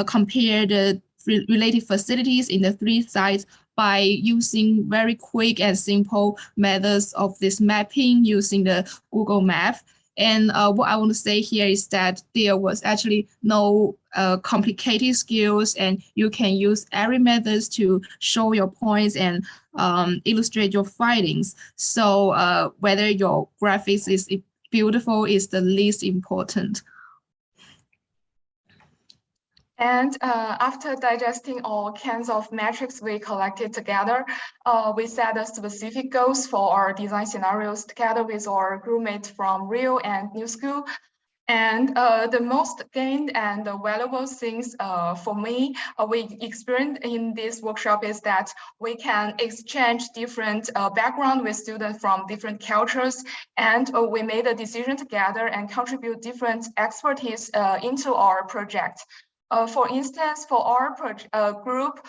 compared the related facilities in the 3 sites by using very quick and simple methods of this mapping using the Google Map. And what I want to say here is that there was actually no complicated skills, and you can use every methods to show your points and illustrate your findings. So whether your graphics is beautiful is the least important. And after digesting all kinds of metrics we collected together, we set a specific goals for our design scenarios together with our groupmates from Rio and New School. And the most gained and valuable things for me, we experienced in this workshop is that we can exchange different background with students from different cultures, and we made a decision together and contribute different expertise into our project. For instance, for our group,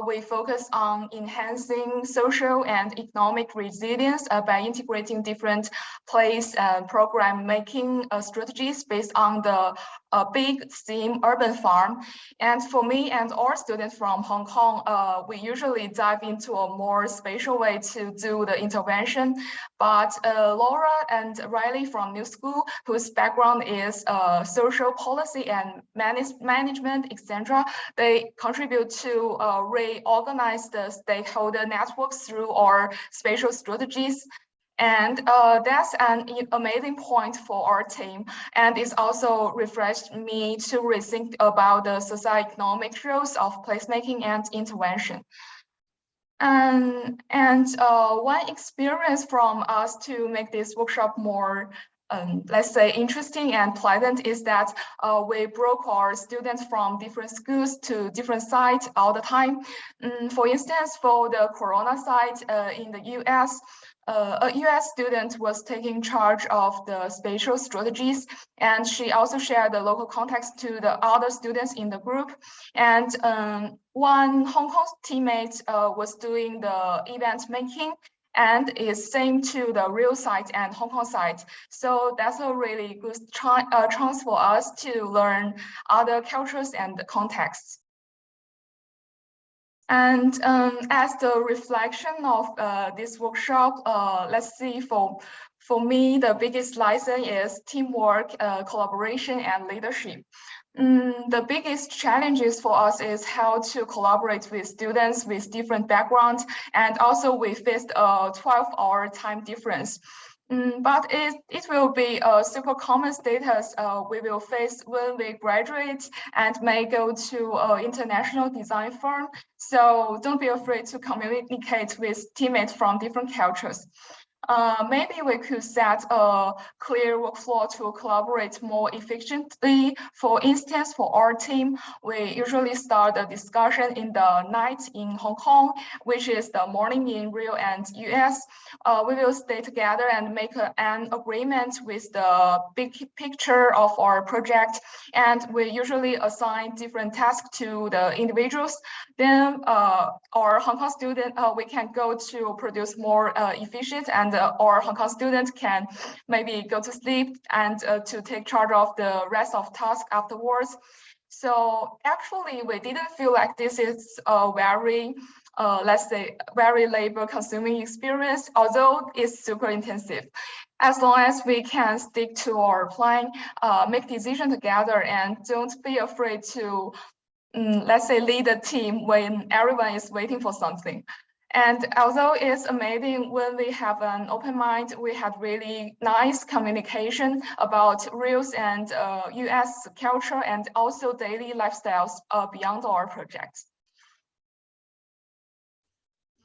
we focus on enhancing social and economic resilience by integrating different place and program making strategies based on the big theme urban farm. And for me and our students from Hong Kong, we usually dive into a more spatial way to do the intervention. But Laura and Riley from New School, whose background is social policy and management, etc., they contribute to reorganize the stakeholder networks through our spatial strategies. And that's an amazing point for our team. And it's also refreshed me to rethink about the socio-economic roles of placemaking and intervention. And one experience from us to make this workshop more let's say interesting and pleasant is that we broke our students from different schools to different sites all the time. For instance, for the Corona site in the US, a US student was taking charge of the spatial strategies, and she also shared the local context to the other students in the group. And one Hong Kong teammate was doing the event making, and is same to the real site and Hong Kong site. So that's a really good chance for us to learn other cultures and contexts. And as the reflection of this workshop, let's see, for me, the biggest lesson is teamwork, collaboration, and leadership. The biggest challenges for us is how to collaborate with students with different backgrounds, and also we faced a 12-hour time difference. But it will be a super common status we will face when we graduate and may go to an international design firm. So don't be afraid to communicate with teammates from different cultures. Maybe we could set a clear workflow to collaborate more efficiently. For instance, for our team, we usually start a discussion in the night in Hong Kong, which is the morning in Rio and US. We will stay together and make an agreement with the big picture of our project. And we usually assign different tasks to the individuals. Then our Hong Kong student, we can go to produce more efficient, and our Hong Kong student can maybe go to sleep and to take charge of the rest of tasks afterwards. So actually, we didn't feel like this is a very, let's say, very labor-consuming experience, although it's super intensive. as long as we can stick to our plan, make decision together, and don't be afraid to, let's say, lead a team when everyone is waiting for something. And although it's amazing when we have an open mind, we had really nice communication about rules and US culture and also daily lifestyles beyond our projects.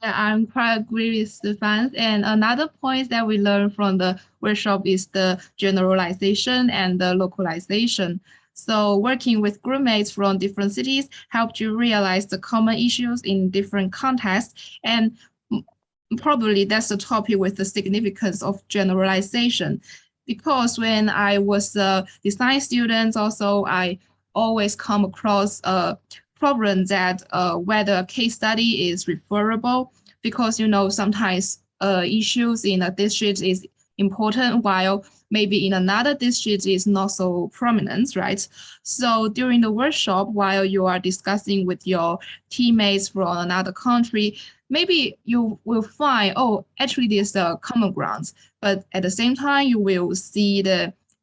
Yeah, I'm quite agree with Stefan. And another point that we learned from the workshop is the generalization and the localization. So working with groupmates from different cities helped you realize the common issues in different contexts. And probably that's the topic with the significance of generalization. Because when I was a design student, also I always come across a problem that whether a case study is referable, because sometimes issues in a district is important while maybe in another district is not so prominent, right? So during the workshop, while you are discussing with your teammates from another country, maybe you will find, oh, actually there's the common grounds, but at the same time, you will see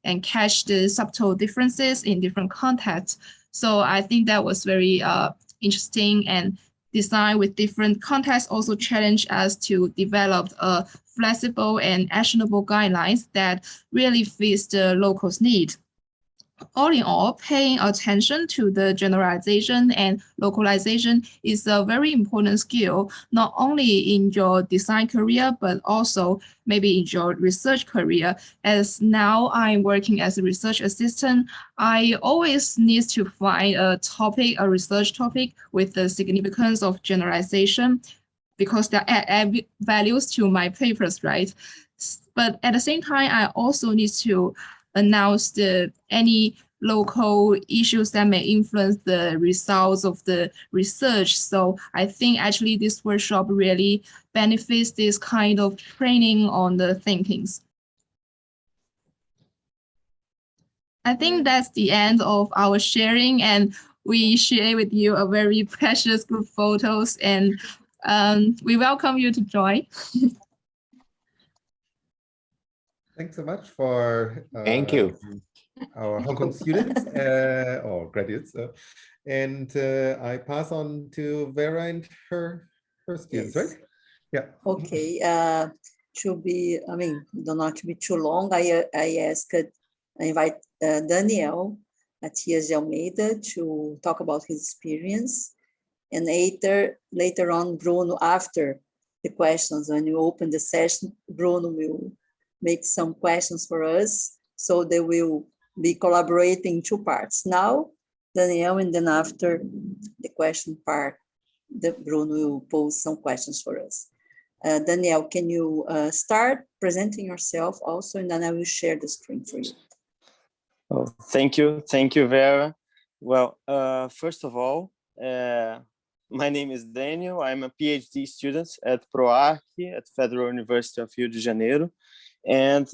and catch the subtle differences in different contexts. So I think that was very interesting, and design with different contexts also challenge us to develop a flexible and actionable guidelines that really fits the locals' need. All in all, paying attention to the generalization and localization is a very important skill, not only in your design career, but also maybe in your research career. As now I'm working as a research assistant, I always need to find a topic, a research topic with the significance of generalization, because they add values to my papers, right? But at the same time, I also need to announce any local issues that may influence the results of the research. So I think actually this workshop really benefits this kind of training on the thinkings. I think that's the end of our sharing, and we share with you a very precious group photos, and we welcome you to join. Thanks so much for Thank you. Our Hong Kong students or graduates. And I pass on to Vera and her students, Yes. right? Yeah. Okay. Not to be too long, I invite Daniel Matias de Almeida to talk about his experience. And later on, Bruno, after the questions, when you open the session, Bruno will make some questions for us. So they will be collaborating in two parts. Now, Daniel, and then after the question part, Bruno will pose some questions for us. Daniel, can you start presenting yourself also, and then I will share the screen for you. Oh, thank you, Vera. Well, first of all, my name is Daniel. I'm a PhD student at PROARQ at Federal University of Rio de Janeiro, and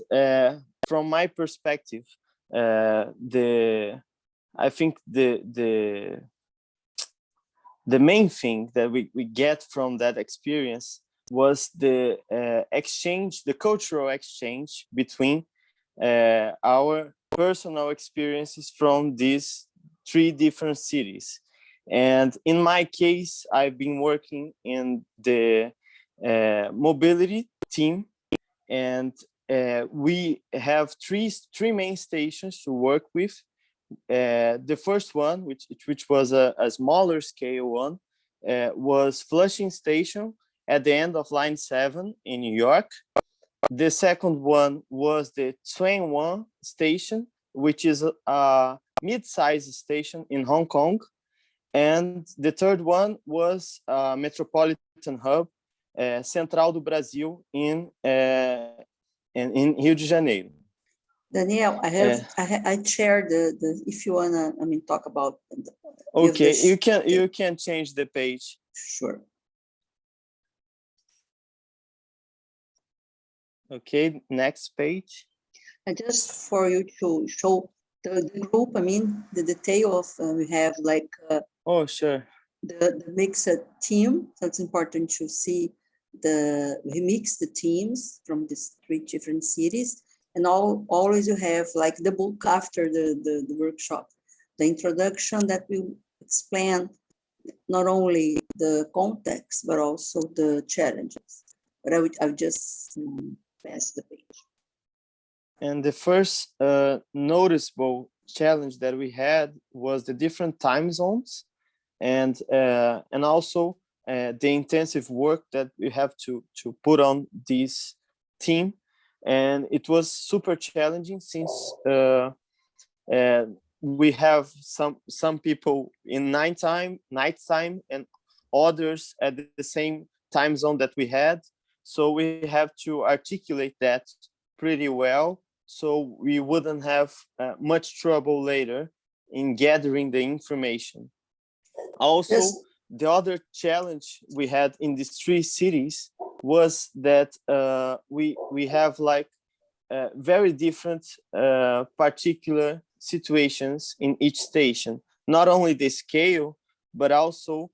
from my perspective, I think the main thing that we get from that experience was the exchange, the cultural exchange between our personal experiences from these three different cities. And in my case, I've been working in the mobility team, and we have three main stations to work with. The first one, which was a smaller scale one, was Flushing Station at the end of Line 7 in New York. The second one was the Tsuen Wan Station, which is a mid-sized station in Hong Kong. And the third one was a metropolitan hub, Central do Brasil in Rio de Janeiro. Daniel, I shared the if you wanna talk about. Okay, you can change the page. Sure. Okay, next page. And just for you to show the group, the detail of we have like oh, sure, the mixed team. So it's important to see we mix the teams from these 3 different cities, and always you have like the book after the workshop, the introduction that will explain not only the context, but also the challenges. But I would just pass the page. And the first noticeable challenge that we had was the different time zones, and also the intensive work that we have to put on this team. And it was super challenging since we have some people in nighttime, and others at the same time zone that we had. So we have to articulate that pretty well, so we wouldn't have much trouble later in gathering the information. Also, Yes. the other challenge we had in these 3 cities was that we have like very different particular situations in each station, not only the scale, but also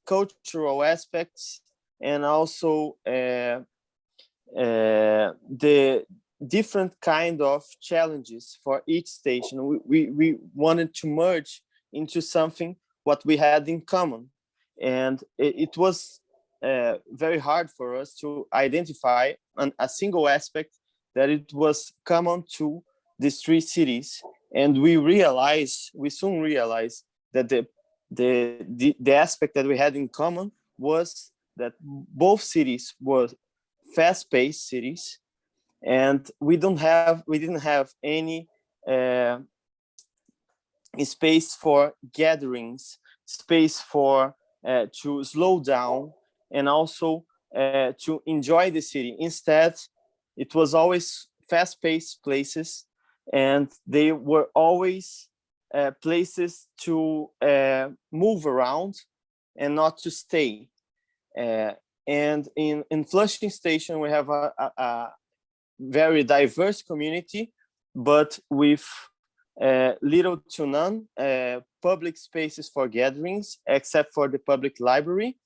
cultural aspects, and also the different kind of challenges for each station. We wanted to merge into something what we had in common, and it was very hard for us to identify a single aspect that it was common to these 3 cities. And we soon realized that the aspect that we had in common was that both cities were fast-paced cities, and we didn't have any space for gatherings, space for to slow down, and also to enjoy the city. Instead, it was always fast-paced places, and they were always places to move around and not to stay. And in Flushing Station, we have a very diverse community, but with little to none public spaces for gatherings, except for the public library.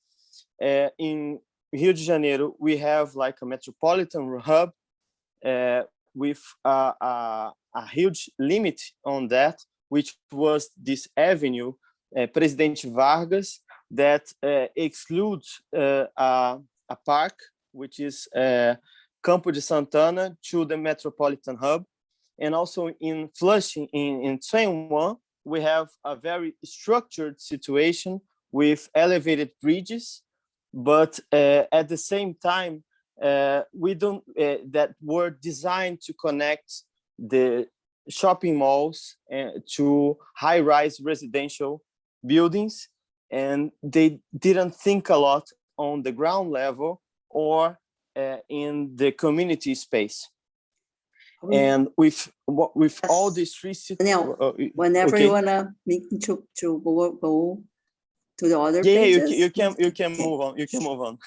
In Rio de Janeiro, we have like a metropolitan hub with a huge limit on that, which was this avenue, Presidente Vargas, that excludes a park, which is Campo de Santana, to the metropolitan hub. And also in Flushing, in 21, we have a very structured situation with elevated bridges, but at the same time, we don't that were designed to connect the shopping malls to high-rise residential buildings, and they didn't think a lot on the ground level or in the community space. And with all these 3 cities, whenever okay. you wanna make to go to the other Yeah, pages, you can okay. move on. You can move on.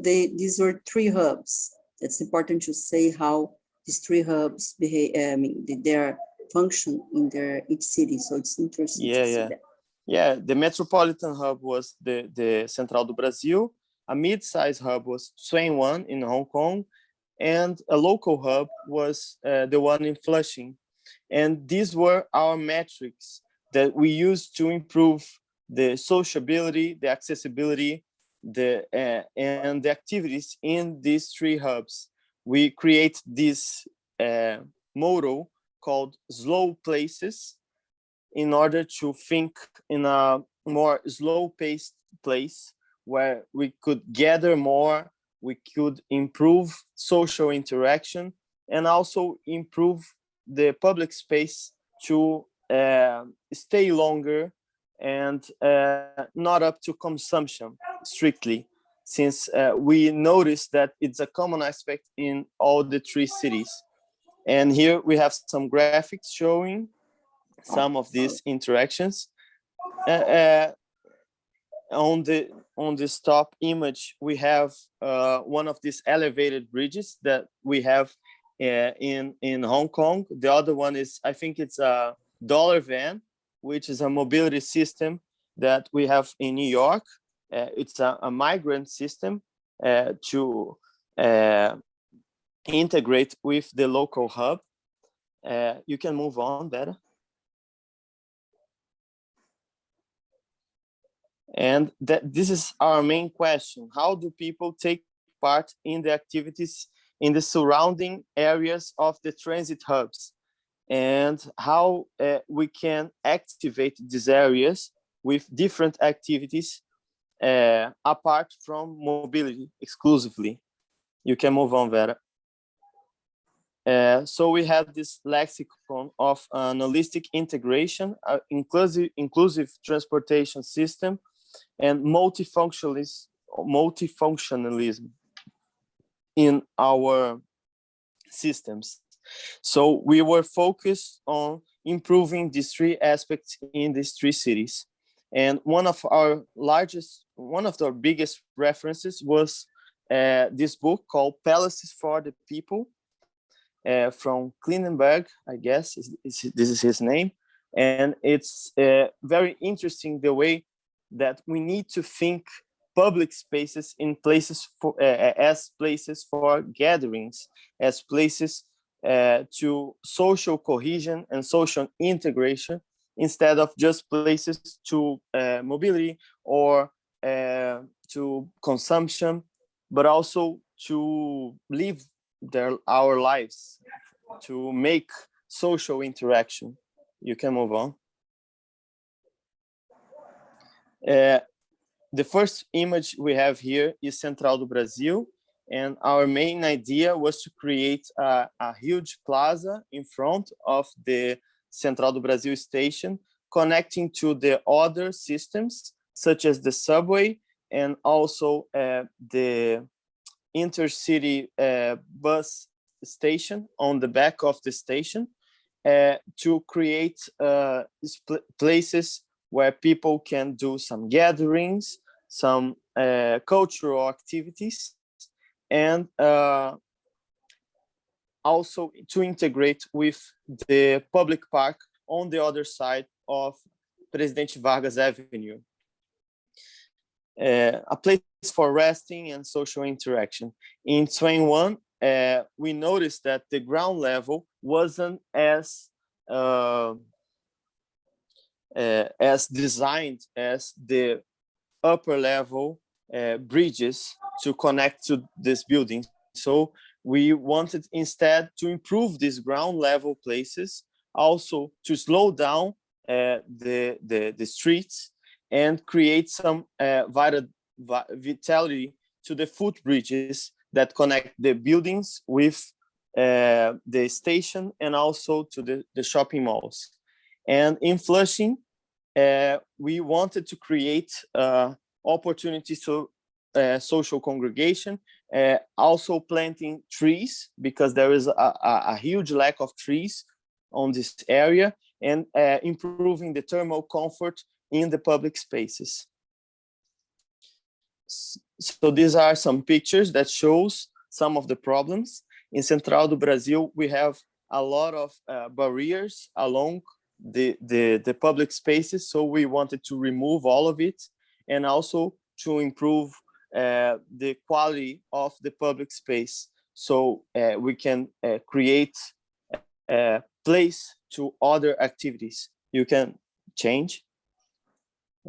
These were 3 hubs. It's important to say how these 3 hubs behave. Their function in each city. So it's interesting to see that. Yeah, the metropolitan hub was the Central do Brasil. A mid-sized hub was 21 in Hong Kong, and a local hub was the one in Flushing. And these were our metrics that we used to improve the sociability, the accessibility, and the activities in these 3 hubs. We create this motto called slow places in order to think in a more slow-paced place where we could gather more, we could improve social interaction, and also improve the public space to stay longer and not up to consumption strictly, since we noticed that it's a common aspect in all the 3 cities. And here we have some graphics showing some of these interactions. On this top image, we have one of these elevated bridges that we have in Hong Kong. The other one is, I think it's a dollar van, which is a mobility system that we have in New York. it's a migrant system to integrate with the local hub. You can move on better. And this is our main question. How do people take part in the activities in the surrounding areas of the transit hubs? And how we can activate these areas with different activities apart from mobility exclusively. You can move on, Vera. So we have this lexicon of an holistic integration, inclusive transportation system, and multifunctionalism in our systems. So we were focused on improving these three aspects in these three cities. And one of our biggest references was this book called Palaces for the People, from Klinenberg, I guess this is his name. And it's very interesting the way that we need to think public spaces in places for, as places for gatherings, as places to social cohesion and social integration, instead of just places to mobility or to consumption, but also to live our lives, to make social interaction. You can move on. The first image we have here is Central do Brasil, and our main idea was to create a huge plaza in front of the Central do Brasil station, connecting to the other systems, such as the subway and also the intercity bus station on the back of the station, to create places where people can do some gatherings, some cultural activities, and also to integrate with the public park on the other side of Presidente Vargas Avenue. A place for resting and social interaction. In 21, we noticed that the ground level wasn't as designed as the upper level bridges to connect to this building. So we wanted instead to improve these ground level places, also to slow down the streets and create some vitality to the footbridges that connect the buildings with the station and also to the shopping malls. And in Flushing, we wanted to create opportunities to social congregation, also planting trees, because there is a huge lack of trees on this area, and improving the thermal comfort in the public spaces. So these are some pictures that shows some of the problems. In Central do Brasil, we have a lot of barriers along the public spaces, so we wanted to remove all of it, and also to improve the quality of the public space, so we can create a place to other activities. You can change.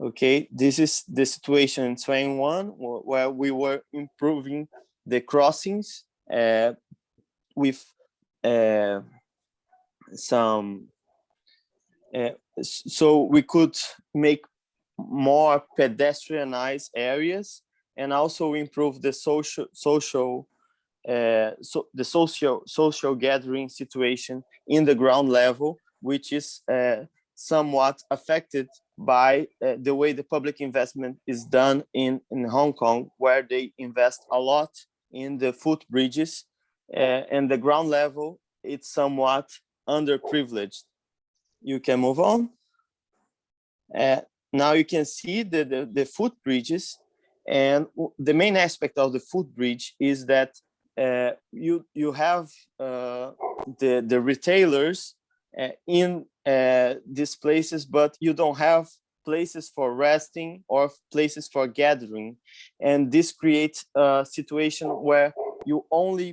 Okay, this is the situation in 21, where we were improving the crossings with some, so we could make more pedestrianized areas, and also improve the social gathering situation in the ground level, which is somewhat affected by the way the public investment is done in Hong Kong, where they invest a lot in the footbridges, and the ground level, it's somewhat underprivileged. You can move on. Now you can see the footbridges, and the main aspect of the footbridge is that you have the retailers in these places, but you don't have places for resting or places for gathering. And this creates a situation where you only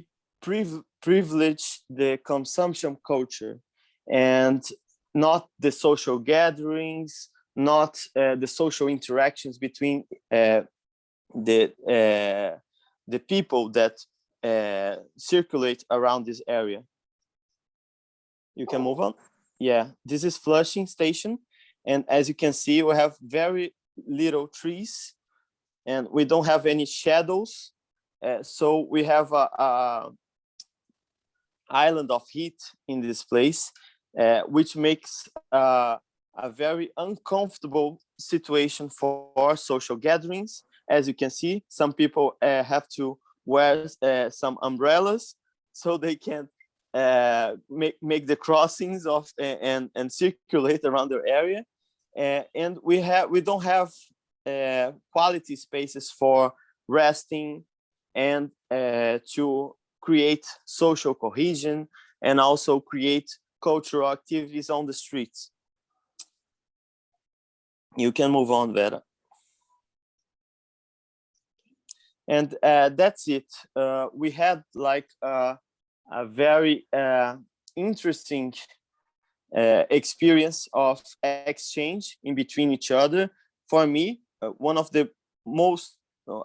privilege the consumption culture and not the social gatherings, not the social interactions between the people that circulate around this area. You can move on. Yeah, this is Flushing Station. And as you can see, we have very little trees and we don't have any shadows. So we have a island of heat in this place, which makes a very uncomfortable situation for social gatherings. As you can see, some people have to wear some umbrellas so they can make the crossings of and circulate around their area. And we don't have quality spaces for resting and to create social cohesion and also create cultural activities on the streets. You can move on, Vera. And that's it. We had like a very interesting experience of exchange in between each other. For me, one of the most,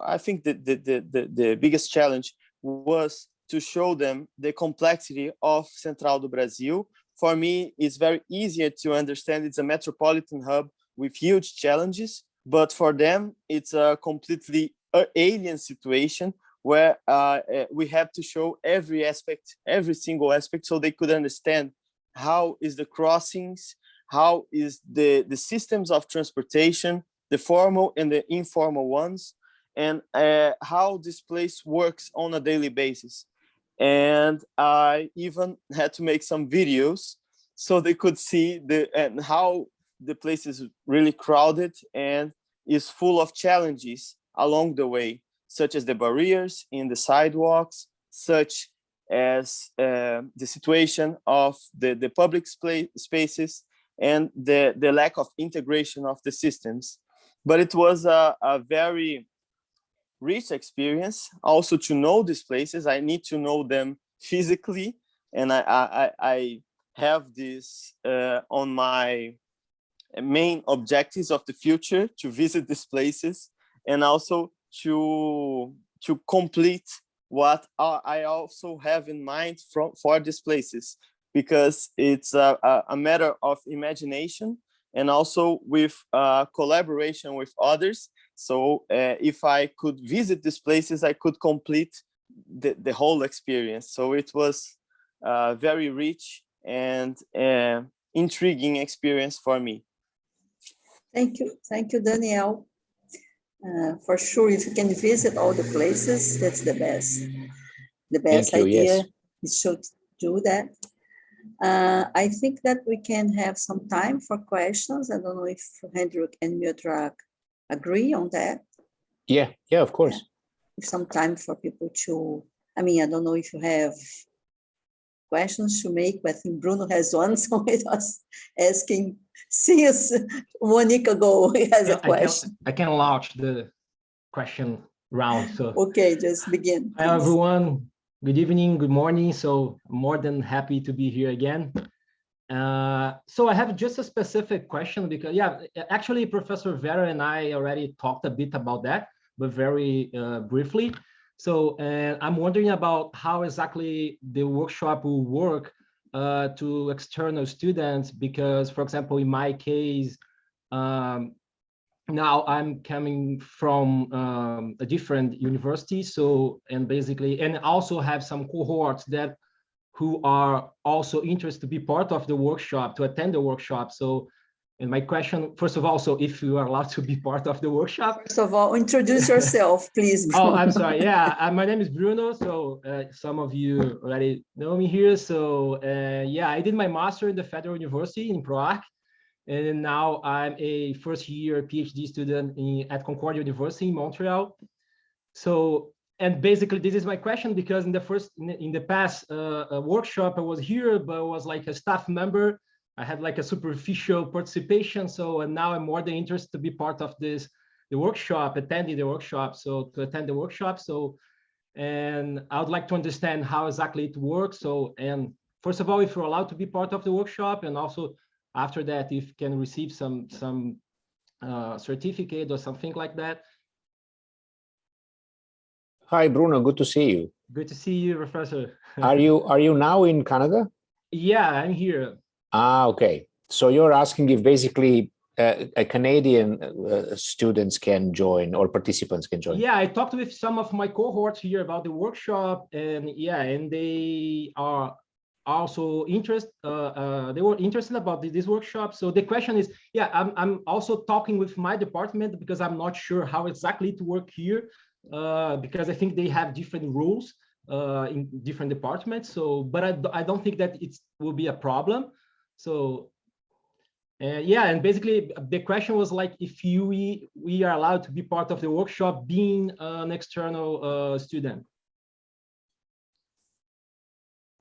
I think the biggest challenge was to show them the complexity of Central do Brasil. For me, it's very easier to understand it's a metropolitan hub with huge challenges, but for them, it's a completely alien situation where we had to show every aspect, every single aspect, so they could understand how is the crossings, how is the systems of transportation, the formal and the informal ones, and how this place works on a daily basis. And I even had to make some videos so they could see how the place is really crowded and is full of challenges along the way, such as the barriers in the sidewalks, such as the situation of the public spaces and the lack of integration of the systems. But it was a very rich experience also to know these places. I need to know them physically, and I have this on my main objectives of the future, to visit these places and also to complete what I also have in mind for these places, because it's a matter of imagination and also with collaboration with others. So if I could visit these places, I could complete the whole experience. So it was a very rich and intriguing experience for me. Thank you, Daniel. For sure, if you can visit all the places, that's the best. The best idea is to do that. I think that we can have some time for questions. I don't know if Hendrik and Mitroshinovic agree on that. Yeah, of course. Yeah. Some time for people to, I don't know if you have questions to make, but I think Bruno has one, so I was asking since 1 week ago, he has a question. I can launch the question round. So okay, just begin. Hi, everyone. Good evening, good morning. So more than happy to be here again. So I have just a specific question because, actually Professor Vera and I already talked a bit about that, but very briefly. So I'm wondering about how exactly the workshop will work to external students, because, for example, in my case, now I'm coming from a different university, and also have some cohorts who are also interested to be part of the workshop, to attend the workshop. So, and my question, first of all, so if you are allowed to be part of the workshop. First of all, introduce yourself, please. Bruno. Oh, I'm sorry. Yeah, my name is Bruno. So some of you already know me here. So I did my master in the Federal University in PROARQ. And now I'm a first-year PhD student at Concordia University in Montreal. So, and basically this is my question, because in the past workshop I was here, but I was like a staff member. I had like a superficial participation. So and now I'm more than interested to be part of the workshop, attending the workshop. So to attend the workshop. So, and I would like to understand how exactly it works. So, and first of all, if you're allowed to be part of the workshop, and also after that, if you can receive some certificate or something like that. Hi, Bruno. Good to see you. Good to see you, Professor. Are you now in Canada? Yeah, I'm here. Ah, okay. So you're asking if basically a Canadian students can join or participants can join? Yeah, I talked with some of my cohorts here about the workshop, and yeah, and they are also interested. They were interested about this workshop. So the question is, yeah, I'm also talking with my department because I'm not sure how exactly to work here, because I think they have different rules in different departments. So, but I don't think that it will be a problem. So. Yeah, and basically the question was like if we are allowed to be part of the workshop being an external student.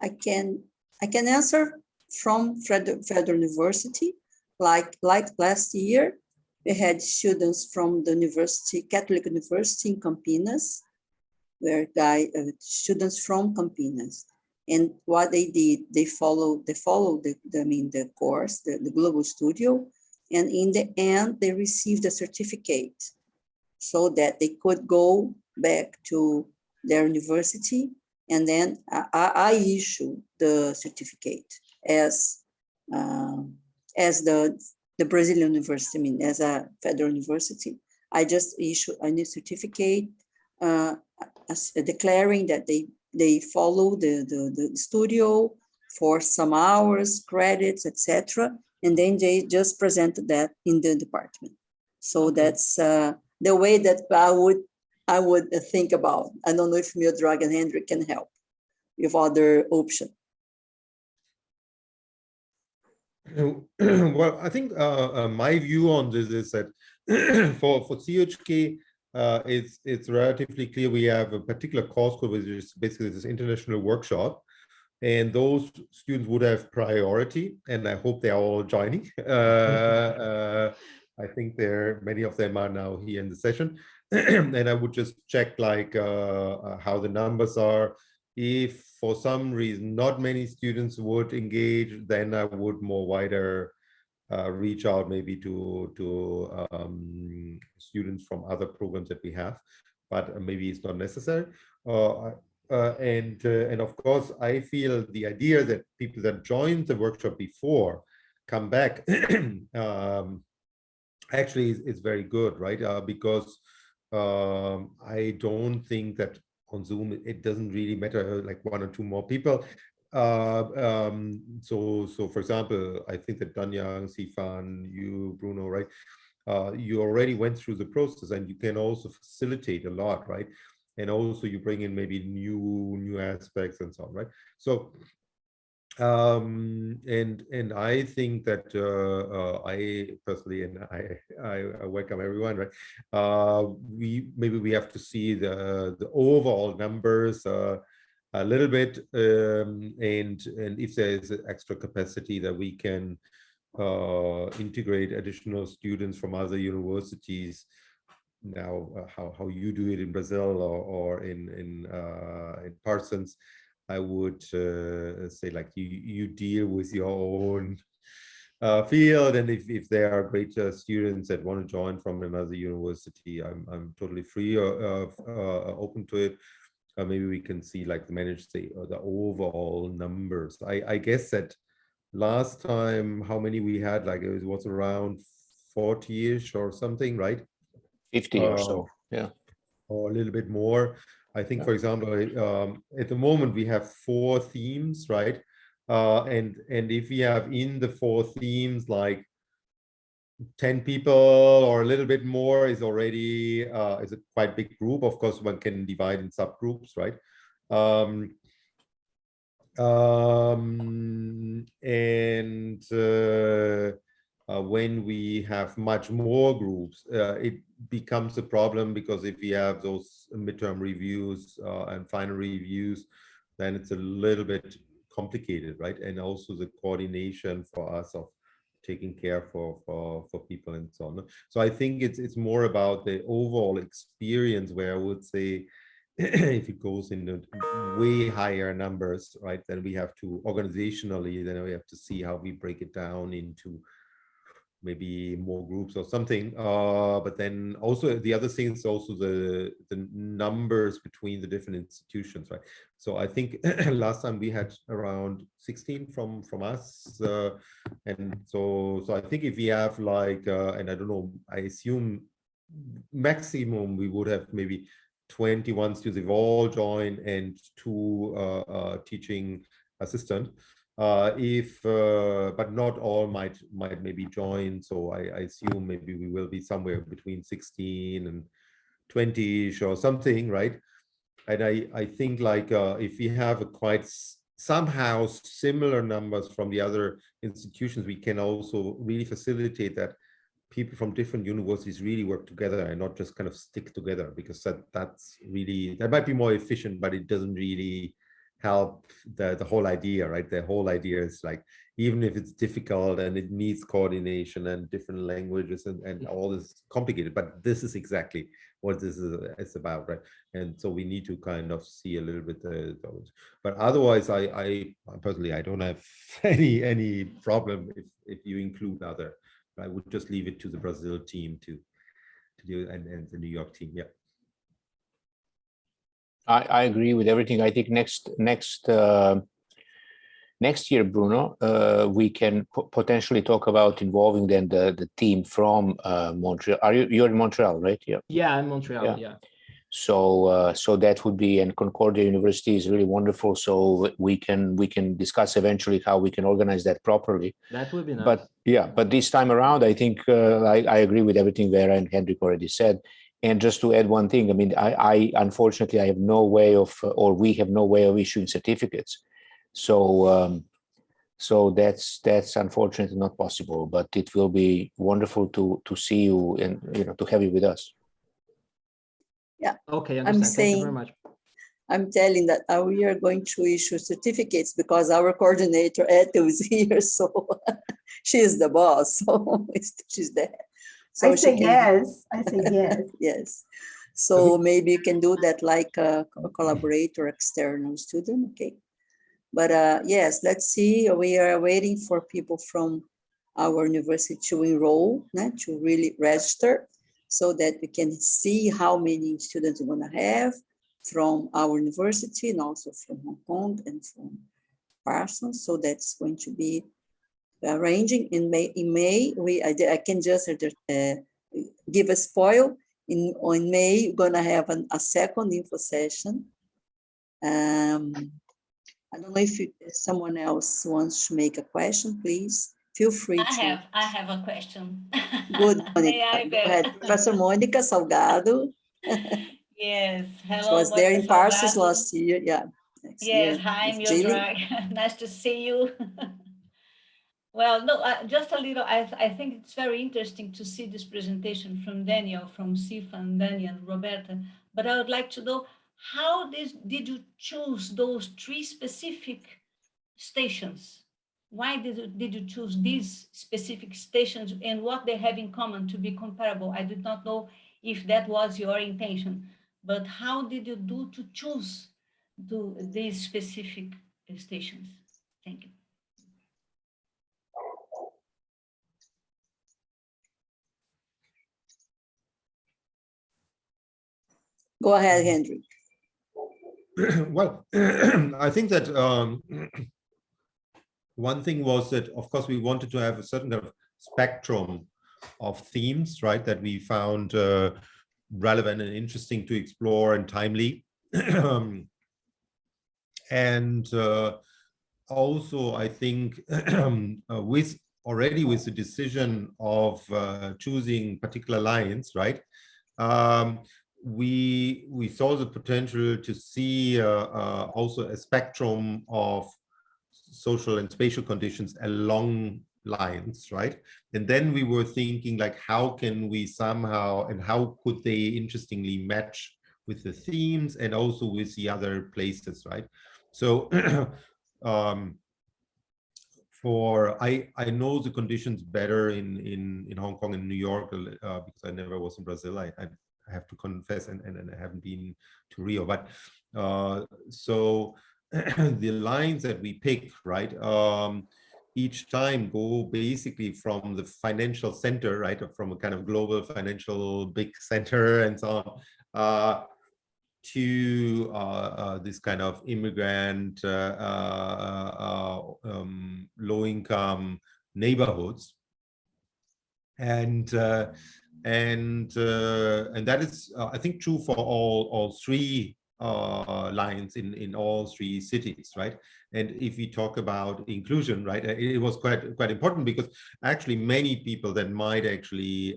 I can answer from Federal University. Like last year, we had students from the university, Catholic University in Campinas, where students from Campinas. And what they did, they followed the course, the Global Studio, and in the end, they received a certificate so that they could go back to their university, and then I issue the certificate as the Brazilian university, as a federal university. I just issue a new certificate declaring that they follow the studio for some hours, credits, etc. And then they just presented that in the department. So that's the way that I would think about. I don't know if Mildred and Hendrik can help with other option. Well, I think my view on this is that for CHK, it's relatively clear we have a particular course code, which is basically this international workshop, and those students would have priority, and I hope they are all joining. I think many of them are now here in the session, and I would just check like how the numbers are. If for some reason not many students would engage, then I would more wider reach out maybe to students from other programs that we have, but maybe it's not necessary. And of course, I feel the idea that people that joined the workshop before come back actually is very good, right? Because I don't think that on Zoom it doesn't really matter like one or two more people. So for example, I think that Danya, Sifan, you, Bruno, right? You already went through the process, and you can also facilitate a lot, right? And also you bring in maybe new aspects and so on, right? So and I think that I personally, and I welcome everyone, right? We have to see the overall numbers a little bit, and if there is extra capacity that we can integrate additional students from other universities. Now, how you do it in Brazil or in Parsons, I would say like you deal with your own field, and if there are great students that want to join from another university, I'm totally free open to it. Maybe we can see like manage the overall numbers. I guess that last time how many we had, like it was around 40-ish or something, right? 50 or so, yeah, or a little bit more. I think, for example, at the moment we have 4 themes, right? And if we have in the 4 themes like 10 people or a little bit more is already is a quite big group. Of course, one can divide in subgroups, right? When we have much more groups, it becomes a problem, because if we have those midterm reviews and final reviews, then it's a little bit complicated, right? And also the coordination for us of taking care for people and so on. So I think it's more about the overall experience, where I would say if it goes into way higher numbers, right, then we have to organizationally, then we have to see how we break it down into maybe more groups or something. But then also the other thing is also the numbers between the different institutions, right? So I think last time we had around 16 from us, and so I think if we have like, and I don't know, I assume maximum we would have maybe 21 students if all join and 2 teaching assistant. But not all might maybe join. So I assume maybe we will be somewhere between 16 and 20-ish or something, right? And I think like if we have a quite somehow similar numbers from the other institutions, we can also really facilitate that people from different universities really work together and not just kind of stick together, because that's really, that might be more efficient, but it doesn't really help the whole idea, right? The whole idea is like, even if it's difficult and it needs coordination and different languages and all this complicated, but this is exactly what this is about, right? And so we need to kind of see a little bit those. But otherwise, I personally, I don't have any problem if you include other. I would just leave it to the Brazil team to do, and the New York team. Yeah. I agree with everything. I think next year, Bruno, we can potentially talk about involving then the team from Montreal. You're in Montreal, right? Yeah. Yeah, I'm in Montreal. Yeah. So so that would be, and Concordia University is really wonderful. So we can discuss eventually how we can organize that properly. That would be nice. But yeah, but this time around, I think I agree with everything Vera and Hendrik already said. And just to add one thing, I mean, I unfortunately I have no way of, or we have no way of issuing certificates. So so that's unfortunately not possible. But it will be wonderful to see you and to have you with us. Yeah. Okay, understand. Thank you very much. I'm telling that we are going to issue certificates because our coordinator, Ethel, is here. So she is the boss. So she's there. So I say yes. I say yes. Yes. So maybe you can do that like a collaborator, external student. Okay. But yes, let's see. We are waiting for people from our university to enroll, to really register, so that we can see how many students we're going to have from our university and also from Hong Kong and from Parsons. So that's going to be arranging in May. In May, I can just give a spoil. On May, we're going to have a second info session. I don't know if someone else wants to make a question, please. Feel free to. I have a question. Good, Monica. Go ahead. Professor Monica Salgado. Yes, hello. She was there in Parsons last year. Yeah. Yes, hi, Mildred. Nice to see you. Well, no, just a little. I think it's very interesting to see this presentation from Daniel, from Sifa and Daniel and Roberta. But I would like to know, how did you choose those 3 specific stations? Why did you choose these specific stations and what they have in common to be comparable? I did not know if that was your intention, but how did you do to choose these specific stations? Thank you. Go ahead, Hendrik. Well, I think that one thing was that, of course, we wanted to have a certain kind of spectrum of themes, right, that we found relevant and interesting to explore and timely. And also, I think with the decision of choosing particular lines, right, we saw the potential to see also a spectrum of social and spatial conditions along lines, right? And then we were thinking, like, how can we somehow, and how could they interestingly match with the themes and also with the other places, right? So I know the conditions better in Hong Kong and New York because I never was in Brazil. I have to confess, and I haven't been to Rio. But so the lines that we pick, right, each time go basically from the financial center, right, from a kind of global financial big center and so on, to this kind of immigrant, low-income neighborhoods, and that is, I think, true for all three lines in all three cities, right? And if we talk about inclusion, right, it was quite important, because actually many people that might actually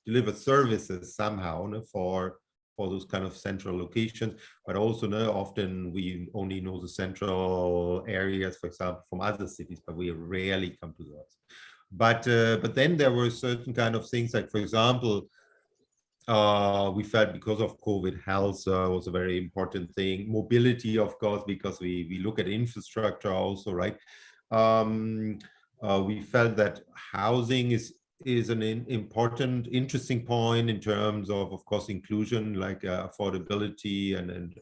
deliver services somehow, no, for those kind of central locations, but also often we only know the central areas, for example, from other cities, but we rarely come to those. But then there were certain kind of things, like, for example, we felt because of COVID, health was a very important thing. Mobility, of course, because we look at infrastructure also, right? We felt that housing is an important, interesting point in terms of course, inclusion, like affordability and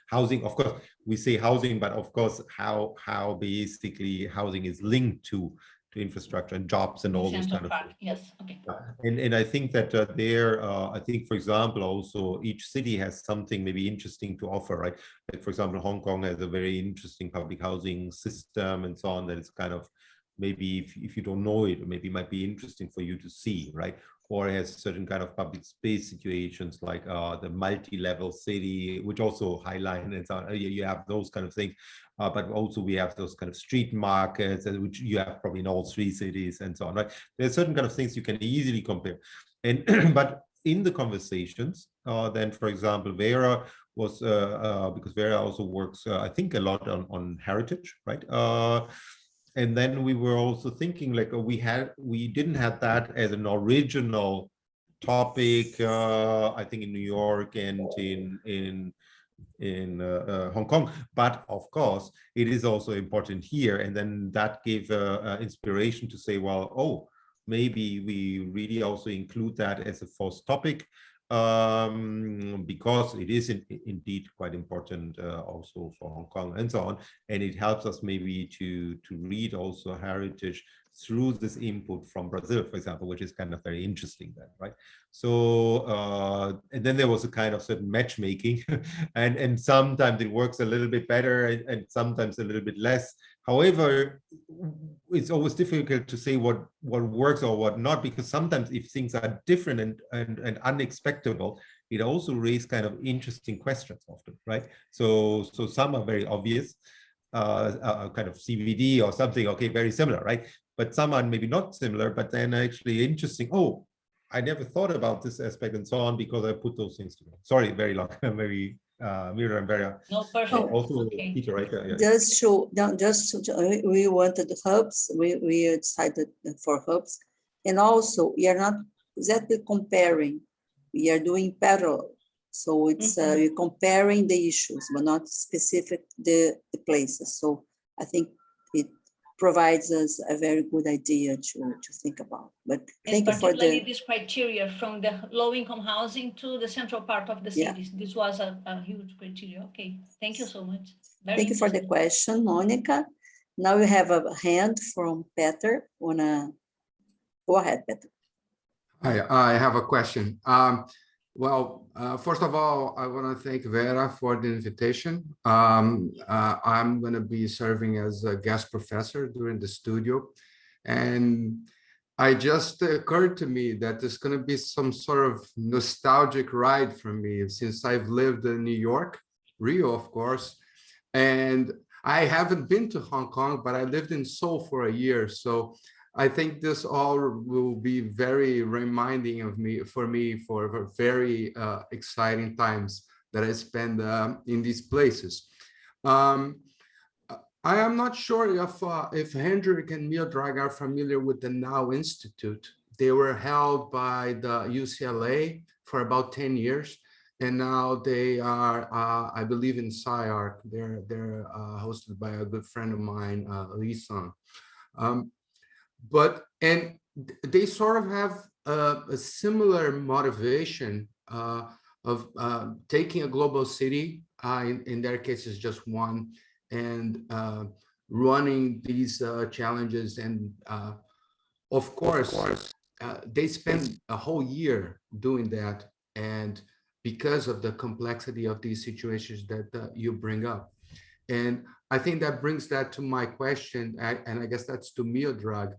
housing. Of course, we say housing, but of course, how basically housing is linked to infrastructure and jobs and all those kind of things. Yes, okay. And I think that I think, for example, also each city has something maybe interesting to offer, right? Like, for example, Hong Kong has a very interesting public housing system and so on, that is kind of, maybe if you don't know it, maybe it might be interesting for you to see, right? Or it has certain kind of public space situations, like the multi-level city, which also highlight and so on. You have those kind of things, but also we have those kind of street markets, which you have probably in all three cities and so on, right? There's certain kind of things you can easily compare. And but in the conversations, then, for example, Vera was, because Vera also works, I think, a lot on heritage, right? And then we were also thinking, like, we didn't have that as an original topic, I think, in New York and in Hong Kong, but of course it is also important here. And then that gave inspiration to say, well, oh, maybe we really also include that as a fourth topic, because it is indeed quite important also for Hong Kong and so on. And it helps us maybe to read also heritage through this input from Brazil, for example, which is kind of very interesting then, right? So, and then there was a kind of certain matchmaking, and sometimes it works a little bit better and sometimes a little bit less. However, it's always difficult to say what works or what not, because sometimes if things are different and unexpected, it also raises kind of interesting questions often, right? So some are very obvious, kind of CVD or something, okay, very similar, right? But some are maybe not similar, but then actually interesting. Oh, I never thought about this aspect and so on, because I put those things together. Sorry, very long, very Mira and Vera. No, perfect. Also, Okay. Peter, right? Yeah. We wanted hubs. We decided for hubs, and also we are not exactly comparing. We are doing parallel. So it's we're comparing the issues, but not specific the places. So I think it provides us a very good idea to think about. But thank you for particularly this criteria from the low-income housing to the central part of the cities. Yeah. This was a huge criteria. Okay, thank you so much. Thank you for the question, Monica. Now we have a hand from Peter. Go ahead, Peter. Hi, I have a question. First of all, I want to thank Vera for the invitation. I'm going to be serving as a guest professor during the studio. And it just occurred to me that it's going to be some sort of nostalgic ride for me, since I've lived in New York, Rio, of course. And I haven't been to Hong Kong, but I lived in Seoul for a year. So I think this all will be very reminding of me for very exciting times that I spend in these places. I am not sure if Hendrik and Mildred are familiar with the Now Institute. They were held by the UCLA for about 10 years. and now they are, I believe, in PROARQ. They're hosted by a good friend of mine, Lisan. And they sort of have a similar motivation of taking a global city, in their case is just one, and running these challenges. And of course, they spend a whole year doing that, and because of the complexity of these situations that you bring up. And I think that brings that to my question, and I guess that's to Miodrag.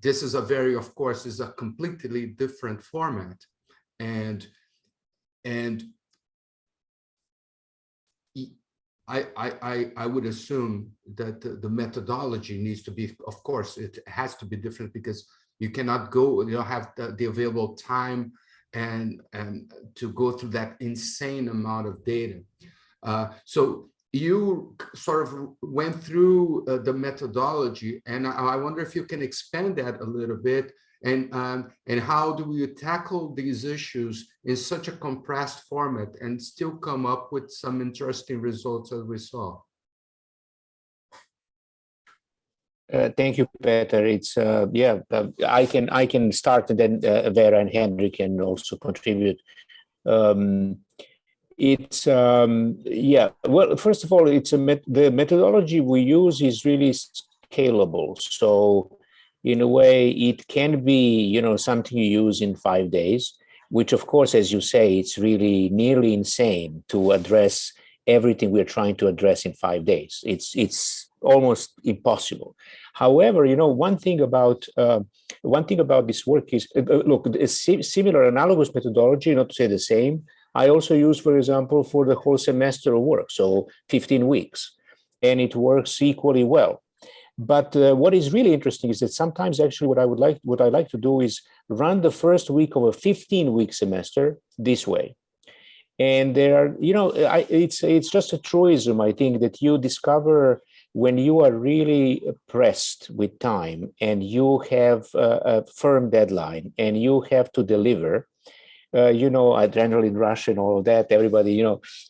This is a very, of course, is a completely different format, and I would assume that the methodology needs to be, of course, it has to be different, because you cannot go, you don't have the available time and to go through that insane amount of data. So you sort of went through the methodology, and I wonder if you can expand that a little bit, and how do you tackle these issues in such a compressed format and still come up with some interesting results as we saw? Thank you, Peter. It's I can start, and then Vera and Henry can also contribute. Well, first of all, the methodology we use is really scalable. So in a way, it can be, something you use in 5 days, which of course, as you say, it's really nearly insane to address everything we're trying to address in 5 days. It's almost impossible. However, one thing about this work is, look, a similar analogous methodology, not to say the same, I also use, for example, for the whole semester of work, so 15 weeks, and it works equally well. But what is really interesting is that sometimes actually what I like to do is run the first week of a 15-week semester this way. And there are, it's just a truism, I think, that you discover when you are really pressed with time and you have a firm deadline and you have to deliver. Adrenaline rush and all of that. Everybody,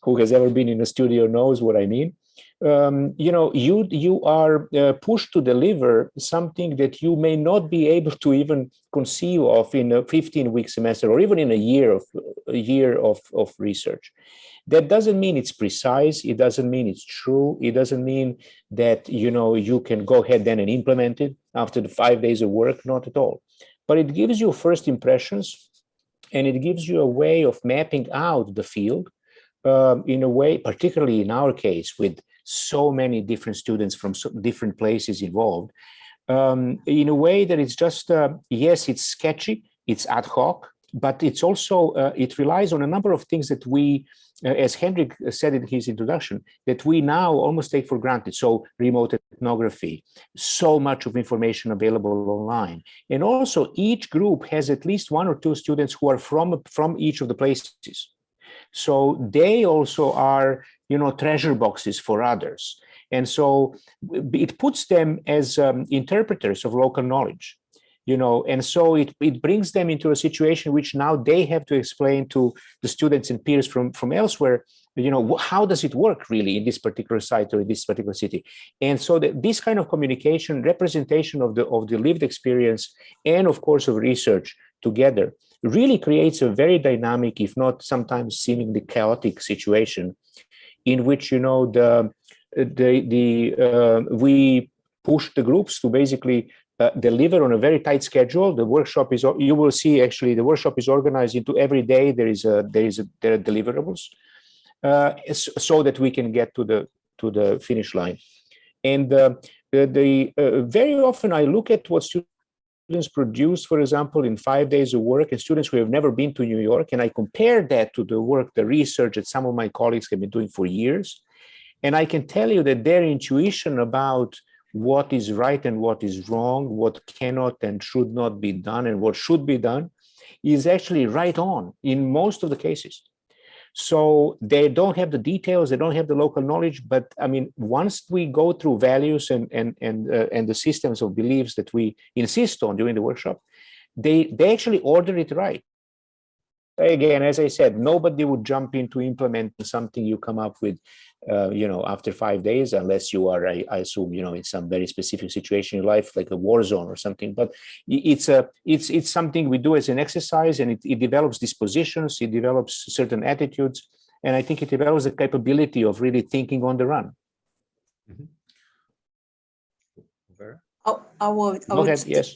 who has ever been in a studio knows what I mean. You are pushed to deliver something that you may not be able to even conceive of in a 15-week semester, or even in a year of research. That doesn't mean it's precise. It doesn't mean it's true. It doesn't mean that you can go ahead then and implement it after the 5 days of work. Not at all. But it gives you first impressions. And it gives you a way of mapping out the field in a way, particularly in our case, with so many different students from different places involved, in a way that it's just, yes, it's sketchy, it's ad hoc, but it's also, it relies on a number of things that we, as Hendrik said in his introduction, that we now almost take for granted. So remote ethnography, so much of information available online. And also each group has at least 1 or 2 students who are from each of the places. So they also are, treasure boxes for others. And so it puts them as interpreters of local knowledge. And so it brings them into a situation which now they have to explain to the students and peers from elsewhere, how does it work really in this particular site or in this particular city? And so this kind of communication, representation of the lived experience, and of course of research together, really creates a very dynamic, if not sometimes seemingly chaotic situation, in which we push the groups to basically deliver on a very tight schedule. The workshop is, you will see actually, the workshop is organized into every day. There are deliverables, so that we can get to the finish line. And very often I look at what students produce, for example, in 5 days of work, and students who have never been to New York, and I compare that to the work, the research that some of my colleagues have been doing for years. And I can tell you that their intuition about what is right and what is wrong, what cannot and should not be done, and what should be done, is actually right on in most of the cases. So they don't have the details, they don't have the local knowledge, but I mean, once we go through values and the systems of beliefs that we insist on during the workshop, they actually order it right. Again, as I said, nobody would jump into implementing something you come up with, after 5 days, unless you are, I assume, in some very specific situation in life, like a war zone or something. But it's something we do as an exercise, and it develops dispositions, it develops certain attitudes, and I think it develops the capability of really thinking on the run. Mm-hmm. I would yes.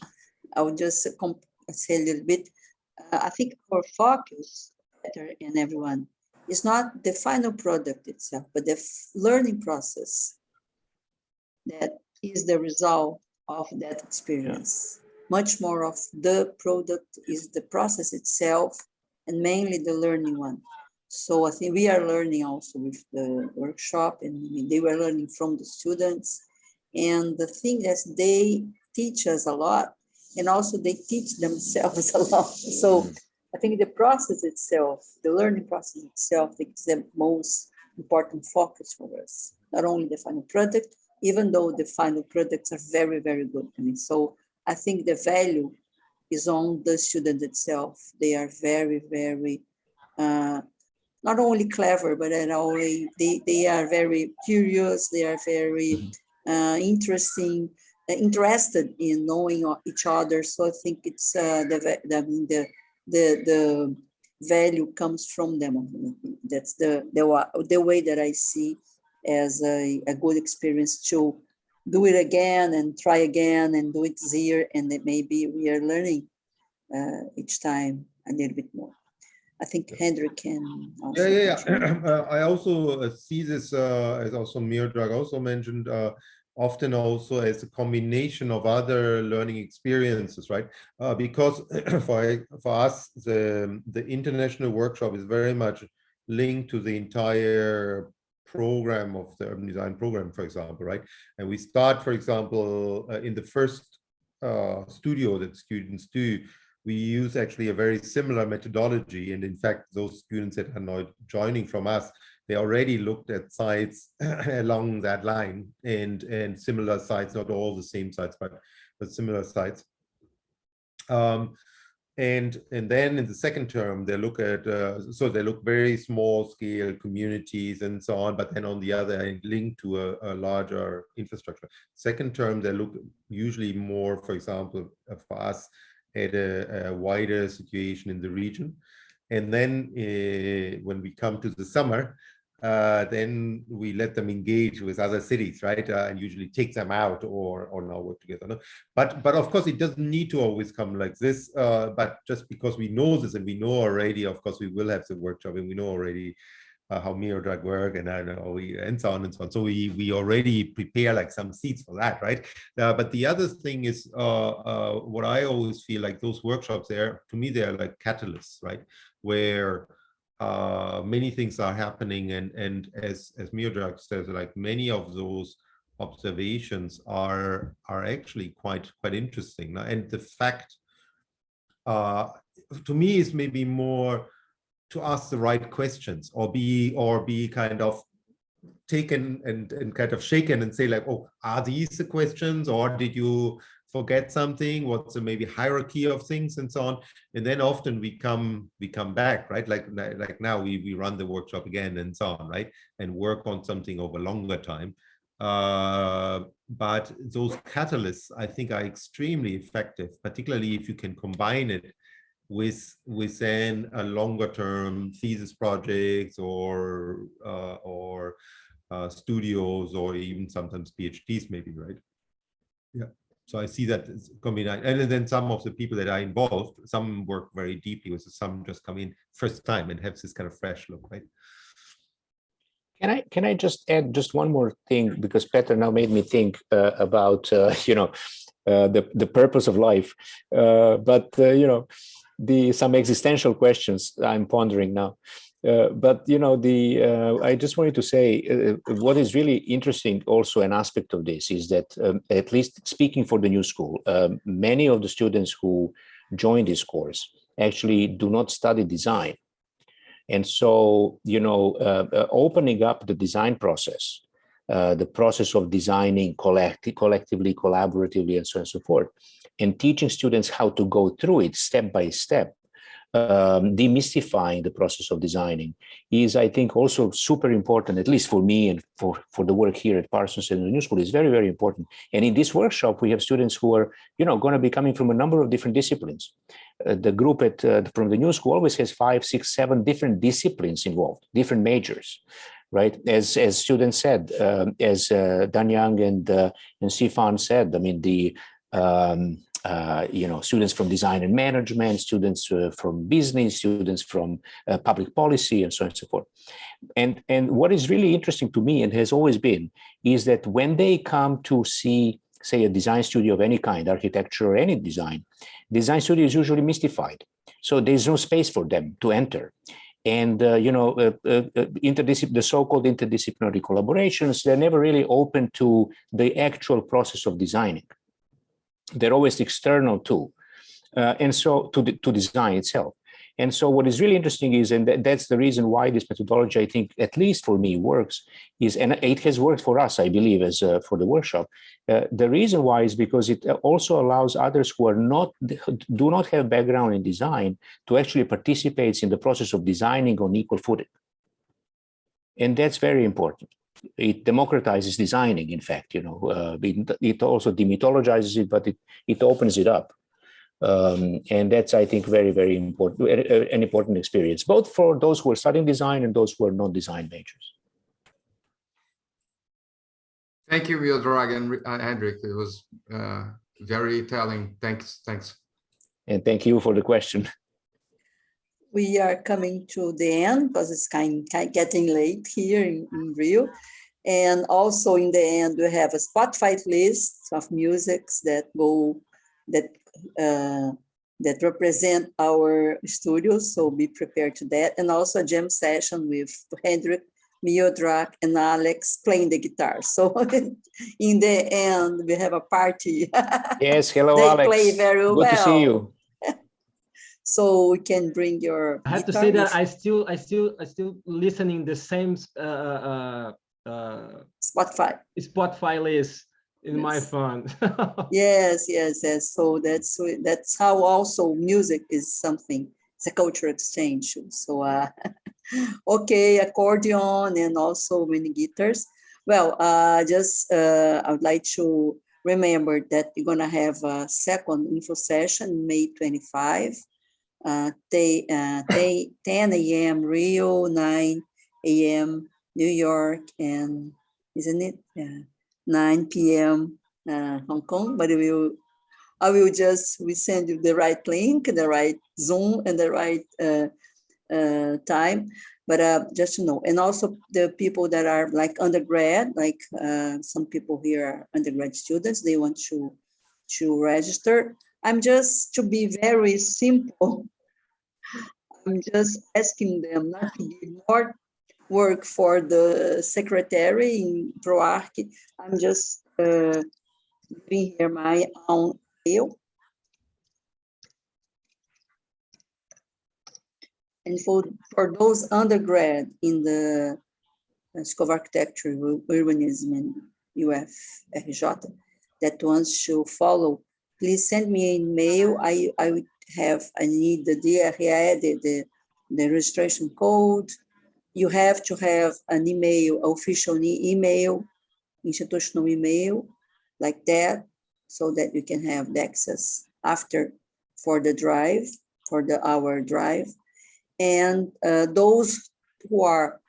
I would just say a little bit. I think our focus, Peter and everyone, is not the final product itself, but the learning process that is the result of that experience. Much more of the product is the process itself, and mainly the learning one. So I think we are learning also with the workshop, and they were learning from the students. And the thing that they teach us a lot, and also they teach themselves a lot. So I think the process itself, the learning process itself, is the most important focus for us. Not only the final product, even though the final products are very, very good. So I think the value is on the student itself. They are very, very, not only clever, but they are very curious. They are very interested in knowing each other. So I think it's the value comes from them. That's the way that I see as a good experience to do it again and try again and do it easier, and that maybe we are learning each time a little bit more. I think Hendrik can also. I also see this as also Miodrag also mentioned, often also as a combination of other learning experiences, right? Because for us, the international workshop is very much linked to the entire program of the urban design program, for example, right? And we start, for example, in the first studio that students do, we use actually a very similar methodology. And in fact, those students that are now joining from us, they already looked at sites along that line and similar sites, not all the same sites, but similar sites. And then in the second term, they look at, so they look very small scale communities and so on, but then on the other hand, linked to a larger infrastructure. Second term, they look usually more, for example, for us, at a wider situation in the region. And then when we come to the summer, then we let them engage with other cities, right? And usually take them out or now work together. No? But of course, it doesn't need to always come like this. But just because we know this and we know already, of course, we will have the workshop and we know already how Miodrag work and and so on and so on. So we already prepare like some seeds for that, right? But the other thing is what I always feel like those workshops there, to me, they're like catalysts, right? Where many things are happening, and as Miodrag says, like many of those observations are actually quite interesting. And the fact to me is maybe more to ask the right questions, or be kind of taken and kind of shaken and say like, oh, are these the questions, or did you forget something? What's the maybe hierarchy of things and so on? And then often we come back, right? Like now we run the workshop again and so on, right? And work on something over longer time. But those catalysts, I think, are extremely effective, particularly if you can combine it within a longer term thesis projects or studios, or even sometimes PhDs maybe, right? Yeah. So I see that combined, and then some of the people that are involved, some work very deeply with it, some just come in first time and have this kind of fresh look, right? Can I just add just one more thing, because Peter now made me think about the purpose of life, but some existential questions I'm pondering now. But I just wanted to say what is really interesting, also an aspect of this, is that at least speaking for the new school, many of the students who join this course actually do not study design. And so, opening up the design process, the process of designing collectively, collaboratively, and so on and so forth, and teaching students how to go through it step by step, demystifying the process of designing is, I think, also super important, at least for me and for the work here at Parsons and the New School, is very, very important. And in this workshop, we have students who are, going to be coming from a number of different disciplines. The group from the New School always has 5, 6, 7 different disciplines involved, different majors, right? As students said, as Dan Young and Sifan said, I mean, students from design and management, students from business, students from public policy, and so on and so forth. And what is really interesting to me, and has always been, is that when they come to see, say, a design studio of any kind, architecture or any design studio is usually mystified. So there's no space for them to enter. And, the so-called interdisciplinary collaborations, they're never really open to the actual process of designing. They're always external too, and so to design itself. And so what is really interesting is, and that's the reason why this methodology, I think, at least for me, works, is, and it has worked for us, I believe, as for the workshop. The reason why is because it also allows others who do not have background in design to actually participate in the process of designing on equal footing. And that's very important. It democratizes designing, in fact, it also demythologizes it, but it opens it up. And that's, I think, very, very important, an important experience, both for those who are studying design and those who are non-design majors. Thank you, Miodrag and Hendrik. It was very telling. Thanks. And thank you for the question. We are coming to the end because it's kind of getting late here in Rio. And also in the end, we have a Spotify list of musics that represent our studios. So be prepared to that. And also a jam session with Hendrik, Miodrag, and Alex playing the guitar. So in the end, we have a party. Yes, hello, they Alex. Play very Good well. to see you. So we can bring your. I have to say that I still listening the same Spotify list in my phone. yes. So that's how also music is something. It's a cultural exchange. So okay, accordion and also many guitars. Well, I would like to remember that you're gonna have a second info session, May 25. 10 a.m. Rio, 9 a.m. New York, and isn't it 9 p.m. Hong Kong? But we send you the right link, the right Zoom, and the right time. But just to know, and also the people that are like undergrad, like some people here are undergrad students, they want to register. I'm just, to be very simple, I'm just asking them not to give more work for the secretary in PROARQ. I'm just giving here my own mail. And for those undergrad in the School of Architecture, Urbanism, and UFRJ that wants to follow, please send me an email. I need the DRE, the registration code. You have to have an email, official email, institutional email, like that, so that you can have the access after for the drive, for our drive. And those who are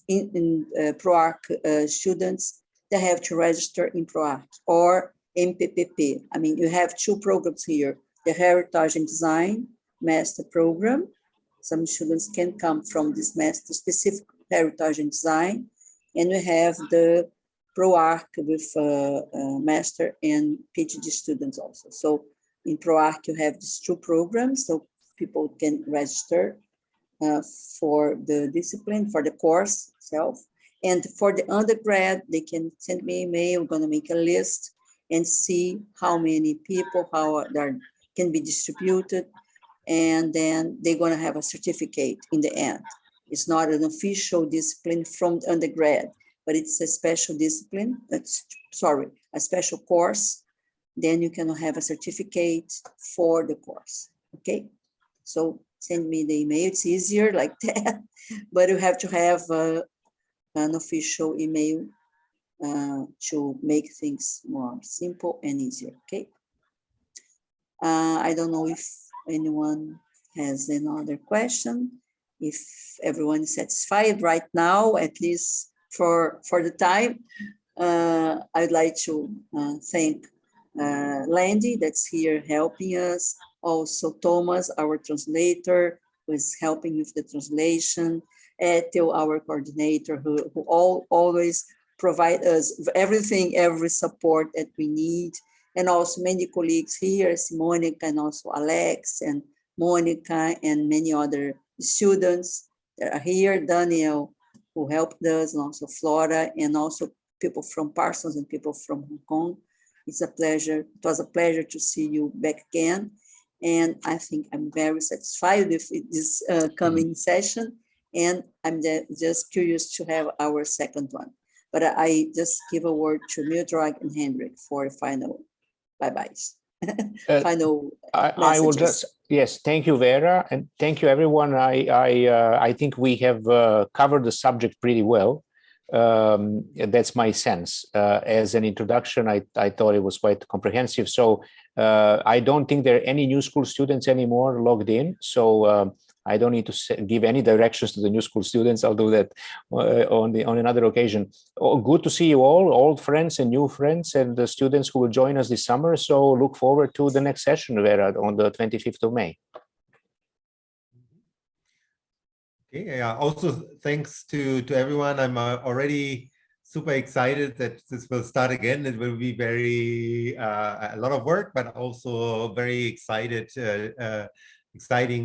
in PROARQ students, they have to register in PROARQ or MPPP. I mean, you have two programs here, the Heritage and Design Master Program. Some students can come from this master specific Heritage and Design. And we have the PROARQ with master and PhD students also. So in PROARQ, you have these two programs, so people can register for the discipline, for the course itself. And for the undergrad, they can send me an email. I'm going to make a list and see how many people, how that can be distributed. And then they're going to have a certificate in the end. It's not an official discipline from the undergrad, but it's a special discipline, a special course. Then you can have a certificate for the course, okay? So send me the email. It's easier like that, but you have to have an official email to make things more simple and easier, okay? I don't know if anyone has another question. If everyone is satisfied right now, at least for the time, I'd like to thank Landy that's here helping us. Also Thomas, our translator, who is helping with the translation. Ethel, our coordinator, who always provide us everything, every support that we need. And also many colleagues here, Monica and also Alex and Monica and many other students that are here, Daniel, who helped us, and also Flora, and also people from Parsons and people from Hong Kong. It's a pleasure. It was a pleasure to see you back again. And I think I'm very satisfied with this coming session. And I'm just curious to have our second one. But I just give a word to Mildred and Hendrik for final bye-byes. Final I will just, yes, thank you, Vera, and thank you, everyone. I think we have covered the subject pretty well. That's my sense. As an introduction, I thought it was quite comprehensive. So I don't think there are any new school students anymore logged in. So I don't need to give any directions to the new school students. I'll do that on another occasion. Oh, good to see you all, old friends and new friends, and the students who will join us this summer. So look forward to the next session, Vera, on the 25th of May. Okay, yeah, also thanks to everyone. I'm already super excited that this will start again. It will be very, a lot of work, but also very exciting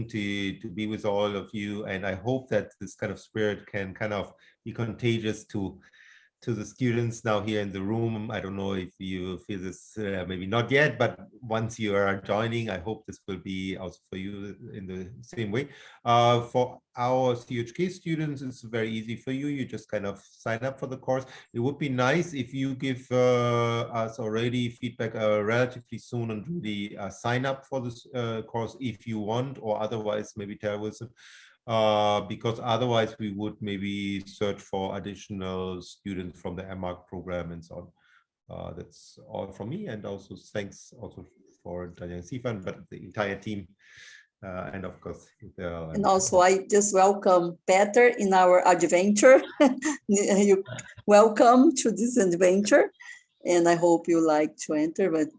to be with all of you. And I hope that this kind of spirit can kind of be contagious to the students now here in the room. I don't know if you feel this, maybe not yet, but once you are joining, I hope this will be also for you in the same way. For our CHK students, it's very easy for you. You just kind of sign up for the course. It would be nice if you give us already feedback relatively soon and really sign up for this course if you want, or otherwise maybe tell Wilson. Because otherwise we would maybe search for additional students from the MARC program and so on. That's all from me, and also thanks also for Daniel and Stefan, but the entire team, and of course. And also I just welcome Peter in our adventure. You welcome to this adventure, and I hope you like to enter, but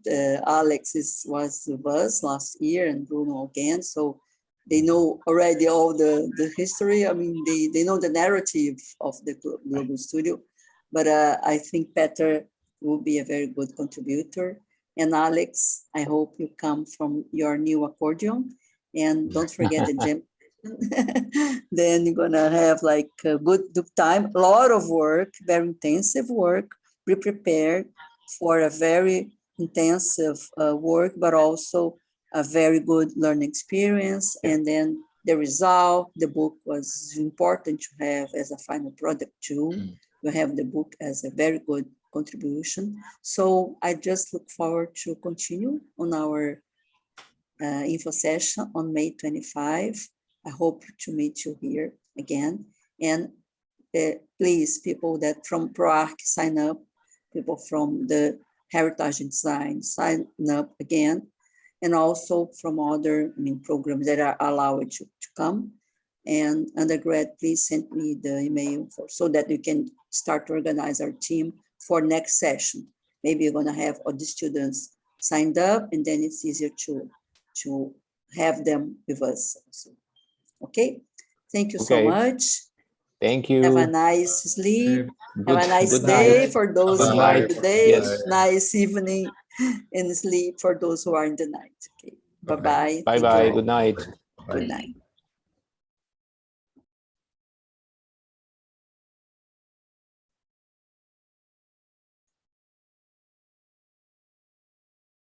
Alex was with us last year and Bruno again, so they know already all the history. I mean, they know the narrative of the Global Studio, but I think Peter will be a very good contributor. And Alex, I hope you come from your new accordion, and don't forget the jam. Then you're gonna have like a good time, a lot of work, very intensive work, be prepared for a very intensive work, but also a very good learning experience. And then the result, the book was important to have as a final product too. You have the book as a very good contribution. So I just look forward to continue on our info session on May 25. I hope to meet you here again. And please, people that from PROARQ sign up, people from the Heritage and Design sign up again, and also from other programs that are allowed to come. And undergrad, please send me the email so that we can start to organize our team for next session. Maybe you're gonna have all the students signed up, and then it's easier to have them with us also. Okay, thank you so much. Thank you. Have a nice sleep. Have a nice day for those who are in the day. Yes. Nice evening and sleep for those who are in the night. Okay. Bye-bye. Bye-bye. Good night. Good night.